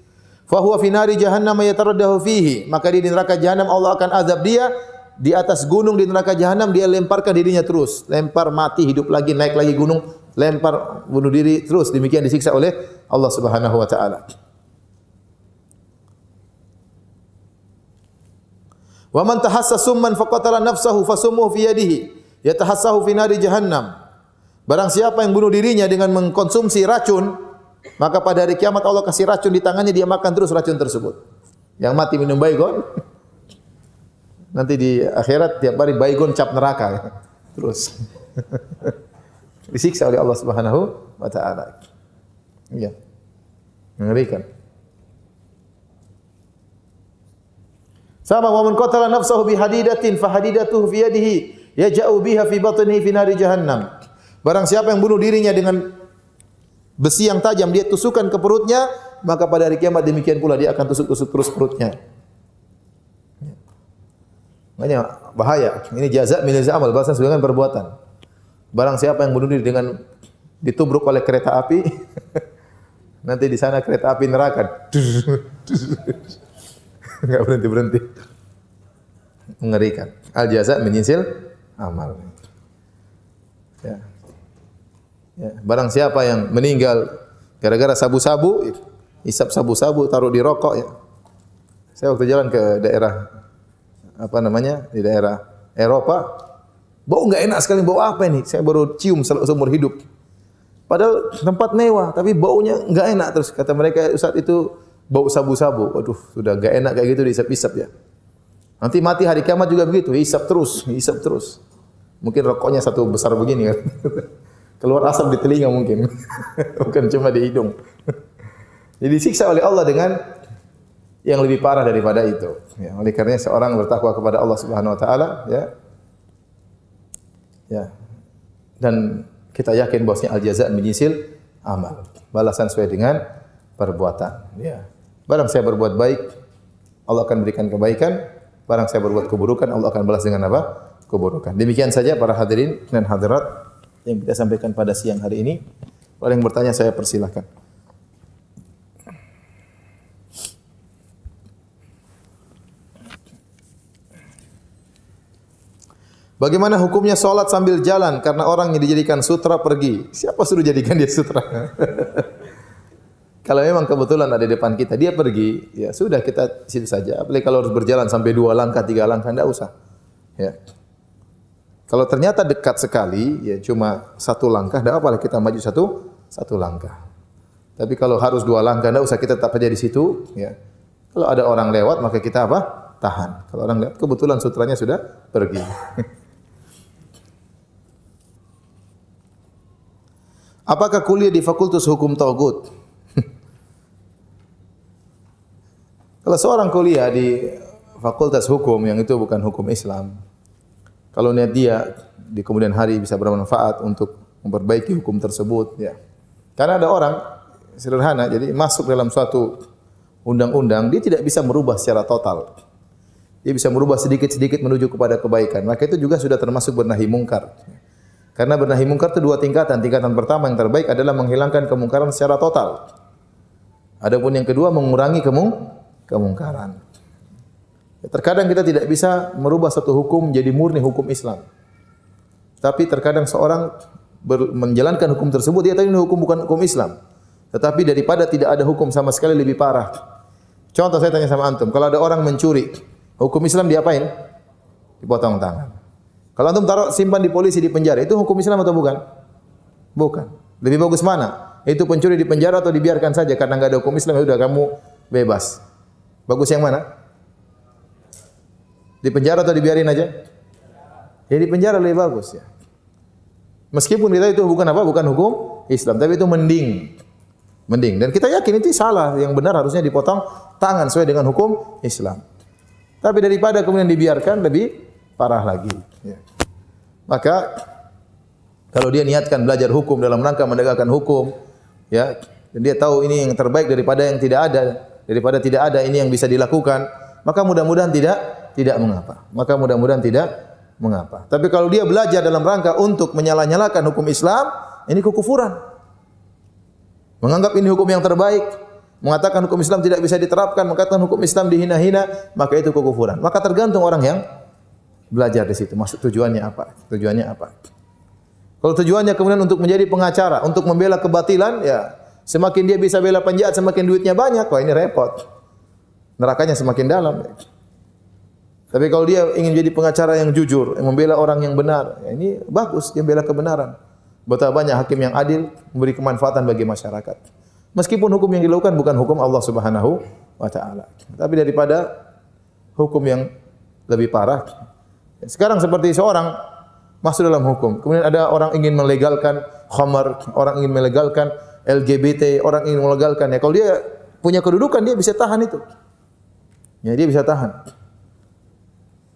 fa huwa fi nari jahannam yataraddahu fihi, maka di neraka jahanam Allah akan azab dia di atas gunung di neraka jahanam, dia lemparkan dirinya terus, lempar mati hidup lagi, naik lagi gunung, lempar bunuh diri terus, demikian disiksa oleh Allah Subhanahu wa taala. Wa man tahassa summan faqatala nafsahu fasumuhu fi yadihi yatahassahu fi nari jahannam. Barang siapa yang bunuh dirinya dengan mengkonsumsi racun, maka pada hari kiamat Allah kasih racun di tangannya, dia makan terus racun tersebut. Yang mati minum baygon, nanti di akhirat tiap hari baygon cap neraka terus. Disiksa oleh Allah Subhanahu wa taala. Iya. Mengerikan. Sama wa man qatala nafsahu bi hadidatin fa hadidatuhu fi yadihi yaja'u biha fi batnihi fi nari jahannam. Barang siapa yang bunuh dirinya dengan besi yang tajam, dia tusukkan ke perutnya, maka pada hari kiamat demikian pula dia akan tusuk-tusuk terus perutnya. Makanya bahaya. Ini jazaa min jinsil amal, balasan sesuai dengan perbuatan. Barang siapa yang bunuh diri dengan ditubruk oleh kereta api, Nanti di sana kereta api neraka. Enggak berhenti-berhenti. Mengerikan. Al jaza menyinsil amal. Ya. Ya, barang siapa yang meninggal gara-gara sabu-sabu, hisap sabu-sabu taruh di rokok ya. Saya waktu jalan ke daerah apa namanya? Di daerah Eropa, bau enggak enak sekali, bau apa ini? Saya baru cium seumur hidup. Padahal tempat mewah, tapi baunya enggak enak terus kata mereka Ustaz itu bau sabu-sabu. Waduh, sudah enggak enak kayak gitu dihisap-hisap ya. Nanti mati hari kiamat juga begitu, hisap terus, hisap terus. Mungkin rokoknya satu besar begini kan. Keluar asap di telinga mungkin. Bukan cuma di hidung. Jadi disiksa oleh Allah dengan yang lebih parah daripada itu. Ya, oleh karenanya seorang bertakwa kepada Allah Subhanahu wa taala ya. Ya. Dan kita yakin bahwasanya al-jaza menyinsil amal. Balasan sesuai dengan perbuatan. Ya. Barang saya berbuat baik, Allah akan berikan kebaikan. Barang saya berbuat keburukan, Allah akan balas dengan apa? Keburukan. Demikian saja para hadirin dan hadirat yang kita sampaikan pada siang hari ini. Kalau yang bertanya saya persilahkan. Bagaimana hukumnya sholat sambil jalan karena orang yang dijadikan sutra pergi? Siapa suruh jadikan dia sutra? Kalau memang kebetulan ada di depan kita, dia pergi, ya sudah kita situ saja. Apalagi kalau harus berjalan sampai 2 langkah, 3 langkah, tidak usah. Ya. Kalau ternyata dekat sekali, ya cuma 1 langkah, tidak apa-apa kita maju satu langkah. Tapi kalau harus 2 langkah, tidak usah kita tetap saja di situ. Ya. Kalau ada orang lewat, maka kita apa? Tahan. Kalau orang lewat, kebetulan sutranya sudah pergi. Apakah kuliah di Fakultas Hukum Tauhid? Kalau seorang kuliah di Fakultas Hukum yang itu bukan hukum Islam, kalau niat dia di kemudian hari bisa bermanfaat untuk memperbaiki hukum tersebut, ya. Karena ada orang sederhana, jadi masuk dalam suatu undang-undang, dia tidak bisa merubah secara total. Dia bisa merubah sedikit-sedikit menuju kepada kebaikan. Maka itu juga sudah termasuk bernahi mungkar. Karena bernahi mungkar itu 2 tingkatan. Tingkatan pertama yang terbaik adalah menghilangkan kemungkaran secara total. Adapun yang kedua mengurangi kemungkaran. Terkadang kita tidak bisa merubah satu hukum menjadi murni hukum Islam. Tapi terkadang seorang menjalankan hukum tersebut, dia tahu ini hukum bukan hukum Islam. Tetapi daripada tidak ada hukum sama sekali lebih parah. Contoh saya tanya sama antum, kalau ada orang mencuri, hukum Islam diapain? Dipotong tangan. Kalau antum taruh simpan di polisi di penjara, itu hukum Islam atau bukan? Bukan. Lebih bagus mana? Itu pencuri di penjara atau dibiarkan saja karena enggak ada hukum Islam, ya sudah kamu bebas. Bagus yang mana? Di penjara atau dibiarin aja? Ya di penjara lebih bagus ya. Meskipun kita itu bukan apa? Bukan hukum Islam, tapi itu mending. Mending. Dan kita yakin itu salah, yang benar harusnya dipotong tangan sesuai dengan hukum Islam. Tapi daripada kemudian dibiarkan lebih parah lagi. Ya. Maka kalau dia niatkan belajar hukum dalam rangka menegakkan hukum, ya, dan dia tahu ini yang terbaik daripada yang tidak ada, daripada tidak ada ini yang bisa dilakukan, maka mudah-mudahan tidak mengapa. Maka mudah-mudahan tidak mengapa. Tapi kalau dia belajar dalam rangka untuk menyalah-nyalakan hukum Islam, ini kekufuran. Menganggap ini hukum yang terbaik, mengatakan hukum Islam tidak bisa diterapkan, mengatakan hukum Islam dihina-hina, maka itu kekufuran. Maka tergantung orang yang belajar di situ. Maksud tujuannya apa? Tujuannya apa? Kalau tujuannya kemudian untuk menjadi pengacara, untuk membela kebatilan, ya semakin dia bisa bela penjahat, semakin duitnya banyak. Wah ini repot. Nerakanya semakin dalam. Tapi kalau dia ingin jadi pengacara yang jujur, yang membela orang yang benar, ya ini bagus, dia bela kebenaran. Betapa banyak hakim yang adil, memberi kemanfaatan bagi masyarakat. Meskipun hukum yang dilakukan bukan hukum Allah Subhanahu wa taala. Tapi daripada hukum yang lebih parah. Sekarang seperti seorang masuk dalam hukum, kemudian ada orang ingin melegalkan khamar, orang ingin melegalkan LGBT, orang ingin melegalkan, ya kalau dia punya kedudukan dia bisa tahan itu. Ya dia bisa tahan.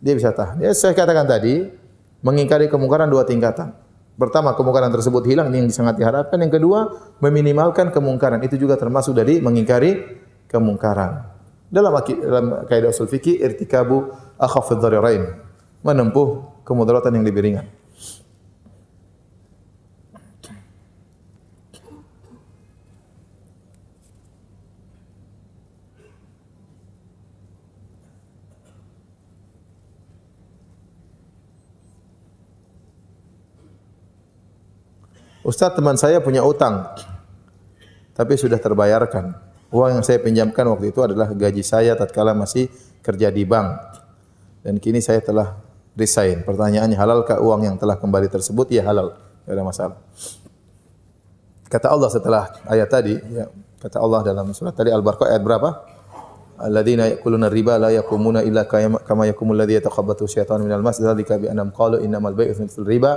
Dia bisa tahan. Ya saya katakan tadi, mengingkari kemungkaran 2 tingkatan. Pertama, kemungkaran tersebut hilang, ini yang sangat diharapkan. Yang kedua, meminimalkan kemungkaran. Itu juga termasuk dari mengingkari kemungkaran. Dalam kaidah usul fikih, irtikabu akhafidz dhararain, menempuh kemudaratan yang lebih ringan. Ustaz, teman saya punya utang, tapi sudah terbayarkan. Uang yang saya pinjamkan waktu itu adalah gaji saya tatkala masih kerja di bank. Dan kini saya telah resign. Pertanyaannya, halalkah uang yang telah kembali tersebut? Ya halal, tidak ada masalah. Kata Allah setelah ayat tadi, ya, kata Allah dalam surat tadi Al-Baqarah ayat berapa? Alladzina ya'kuluna riba la yaqumuna illa kama yaqumul ladzi yatakhabbathu syaitanu minal mas, dzalika bi annahum qalu innamal bai'u mithlul riba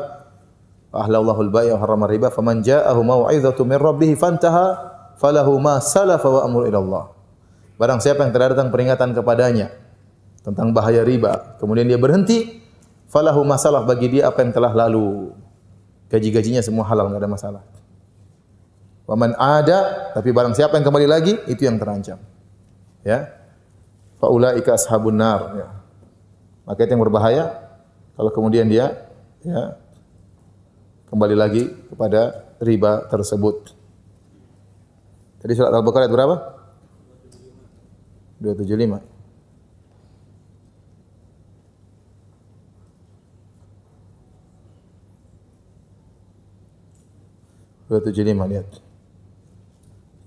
wa ahallallahu al-bai'a wa harrama riba faman ja'ahu mau'izatun min rabbih fantaha falahu ma salafa wa amru ila Allah. Barang siapa yang telah datang peringatan kepadanya tentang bahaya riba, kemudian dia berhenti, falahu ma salaf, bagi dia apa yang telah lalu. Gaji-gajinya semua halal, enggak ada masalah. Wa man ada, tapi barang siapa yang kembali lagi, itu yang terancam. Ya, faulaika ashabun nar. Ya. Maka itu yang berbahaya kalau kemudian dia ya kembali lagi kepada riba tersebut. Tadi surat Al-Baqarah ayat berapa? 275. Lihat.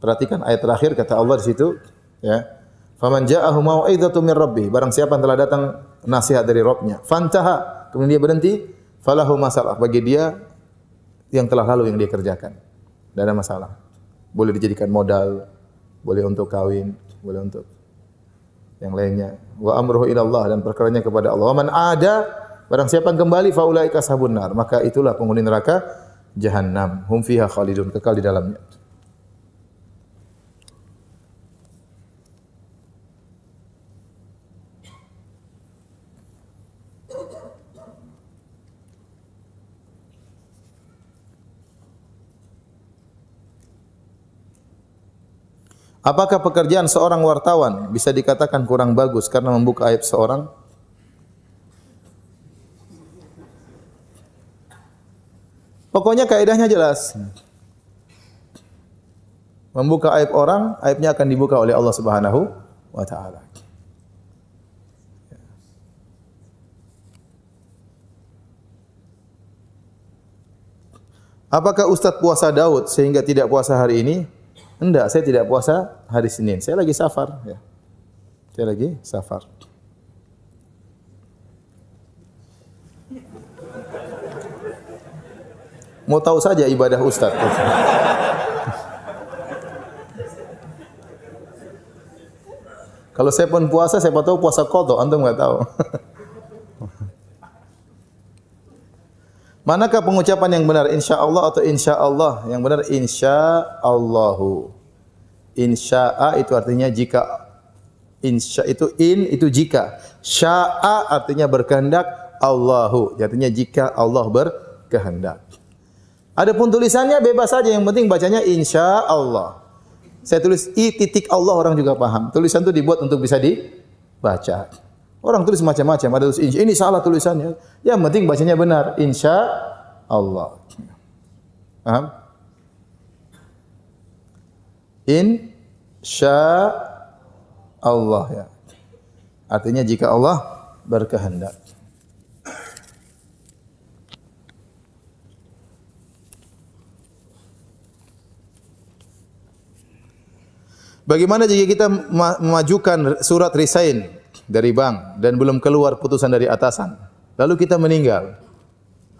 Perhatikan ayat terakhir kata Allah di situ, ya. Faman ja'ahu mau'izatun min rabbih, barang siapa yang telah datang nasihat dari Rabbnya, fantaha, kemudian dia berhenti, falahu masalah, bagi dia yang telah lalu yang dia kerjakan. Tidak ada masalah. Boleh dijadikan modal, boleh untuk kawin, boleh untuk yang lainnya. Wa amruhu ila Allah, dan perkaranya kepada Allah. Wa man ada, barang siapa yang kembali, faulaika ashabun nar, maka itulah penghuni neraka Jahannam. Hum fiha khalidun, kekal di dalamnya. Apakah pekerjaan seorang wartawan bisa dikatakan kurang bagus karena membuka aib seorang? Pokoknya kaidahnya jelas. Membuka aib orang, aibnya akan dibuka oleh Allah Subhanahu wa taala. Apakah Ustaz puasa Daud sehingga tidak puasa hari ini? Enggak, saya tidak puasa hari Senin. Saya lagi safar, ya. Saya lagi safar. Mau tahu saja ibadah Ustaz. Kalau saya pun puasa, saya tahu puasa qadha, antum enggak tahu. Manakah pengucapan yang benar, insyaallah atau insyaallah? Yang benar insyaallahu. Insya'a itu artinya jika, insya itu itu jika, sya'a artinya berkehendak, Allahu artinya jika Allah berkehendak. Adapun tulisannya bebas saja, yang penting bacanya insyaallah. Saya tulis i titik Allah, orang juga paham. Tulisan itu dibuat untuk bisa dibaca. Orang tulis macam-macam, ada tulis ini salah tulisannya. Yang penting bacanya benar, insyaallah. Paham? Insyaallah, ya. Artinya jika Allah berkehendak. Bagaimana jika kita memajukan surat resign dari bank dan belum keluar putusan dari atasan, lalu kita meninggal?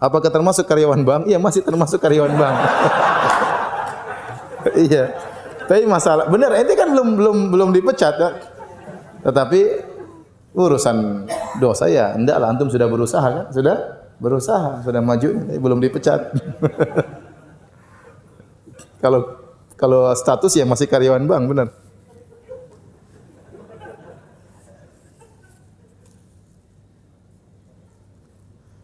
Apakah termasuk karyawan bank? Iya, masih termasuk karyawan bank. Iya. Tapi masalah benar, ini kan belum dipecat, ya. Tetapi urusan dosa ya, endaklah antum sudah berusaha kan? Sudah berusaha, sudah maju, belum dipecat. Kalau status ya masih karyawan bank, benar.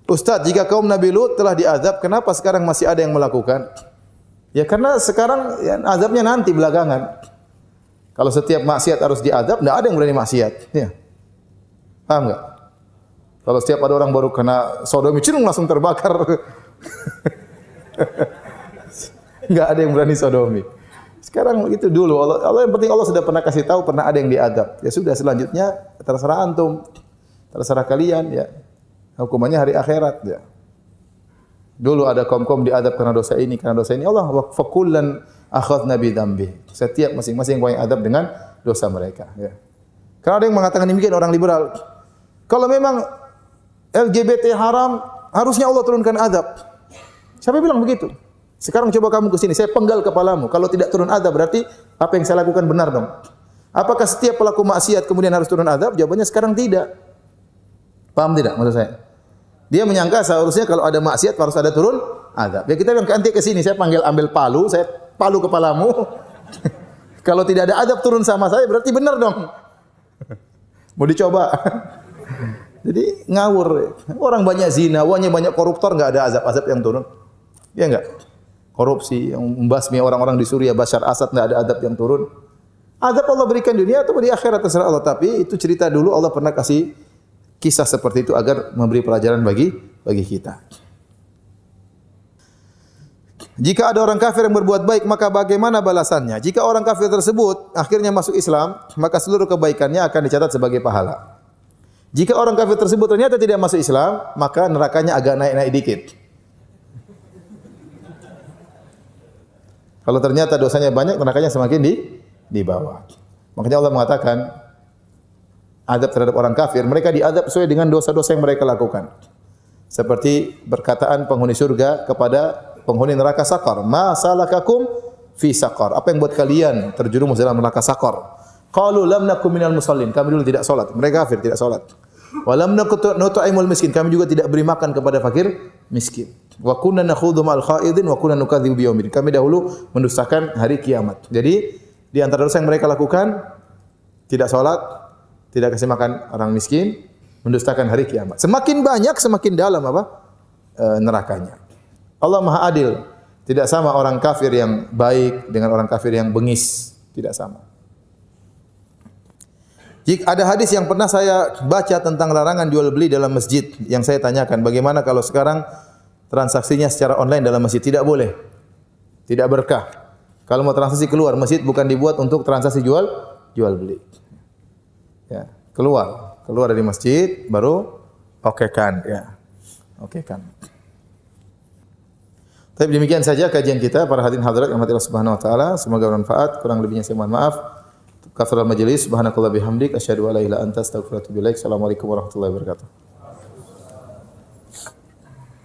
Ustaz, jika kaum Nabi Lut telah diazab, kenapa sekarang masih ada yang melakukan? Ya karena sekarang ya, azabnya nanti belakangan. Kalau setiap maksiat harus diazab, tidak ada yang berani maksiat. Ya. Paham enggak? Kalau setiap ada orang baru kena sodomi, langsung terbakar. Enggak ada yang berani sodomi. Sekarang itu dulu. Allah yang penting Allah sudah pernah kasih tahu, pernah ada yang diazab. Ya sudah, selanjutnya terserah antum, terserah kalian, ya. Hukumannya hari akhirat, ya. Dulu ada kaum-kaum diadab karena dosa ini, karena dosa ini. Allah wa fakullan akhadna bi dzambi. Setiap masing-masing kami adab dengan dosa mereka, ya. Karena ada yang mengatakan demikian orang liberal. Kalau memang LGBT haram, harusnya Allah turunkan adab. Siapa bilang begitu? Sekarang coba kamu ke sini, saya penggal kepalamu. Kalau tidak turun adab berarti apa yang saya lakukan benar dong. Apakah setiap pelaku maksiat kemudian harus turun adab? Jawabannya sekarang tidak. Paham tidak maksud saya? Dia menyangka seharusnya kalau ada maksiat harus ada turun adab. Ya kita bilang nanti ke sini saya panggil ambil palu, saya palu kepalamu. Kalau tidak ada adab turun sama saya berarti benar dong. Mau dicoba. Jadi ngawur. Orang banyak zina, banyak koruptor enggak ada azab-azab yang turun. Ya enggak? Korupsi yang membasmi orang-orang di Suriah, Bashar Assad enggak ada adab yang turun. Adab Allah berikan dunia atau di akhirat terserah Allah, tapi itu cerita dulu Allah pernah kasih kisah seperti itu agar memberi pelajaran bagi kita. Jika ada orang kafir yang berbuat baik, maka bagaimana balasannya? Jika orang kafir tersebut akhirnya masuk Islam, maka seluruh kebaikannya akan dicatat sebagai pahala. Jika orang kafir tersebut ternyata tidak masuk Islam, maka nerakanya agak naik-naik dikit. Kalau ternyata dosanya banyak, nerakanya semakin di bawah. Makanya Allah mengatakan adab terhadap orang kafir, mereka diadab sesuai dengan dosa-dosa yang mereka lakukan. Seperti perkataan penghuni surga kepada penghuni neraka Saqar, "Ma salakakum fi Saqar?" Apa yang buat kalian terjerumus dalam neraka Saqar? Qalu lam nakum minal musallin. Kami dulu tidak salat. Mereka kafir tidak salat. Wa lam nut'imul miskin. Kami juga tidak beri makan kepada fakir miskin. Wa kunna nakhudhu ma'al khaidin wa kunna nukadzibu biyaumiddin. Kami dahulu mendustakan hari kiamat. Jadi di antara dosa yang mereka lakukan tidak salat, tidak kasih makan orang miskin, mendustakan hari kiamat. Semakin banyak semakin dalam nerakanya. Allah Maha Adil. Tidak sama orang kafir yang baik dengan orang kafir yang bengis, tidak sama. Jika ada hadis yang pernah saya baca tentang larangan jual beli dalam masjid, yang saya tanyakan, bagaimana kalau sekarang transaksinya secara online dalam masjid? Tidak boleh. Tidak berkah. Kalau mau transaksi keluar, masjid bukan dibuat untuk transaksi jual beli. Ya, keluar dari masjid baru okekan, ya. Okekan. Tapi demikian saja kajian kita para hadirin hadirat yang Allah Subhanahu wa taala, semoga bermanfaat. Kurang lebihnya saya mohon maaf. Kafaral majelis subhanakallah bihamdik asyhadu an la ilaha illa anta astaghfiruka wa atubu ilaik. Assalamualaikum warahmatullahi wabarakatuh.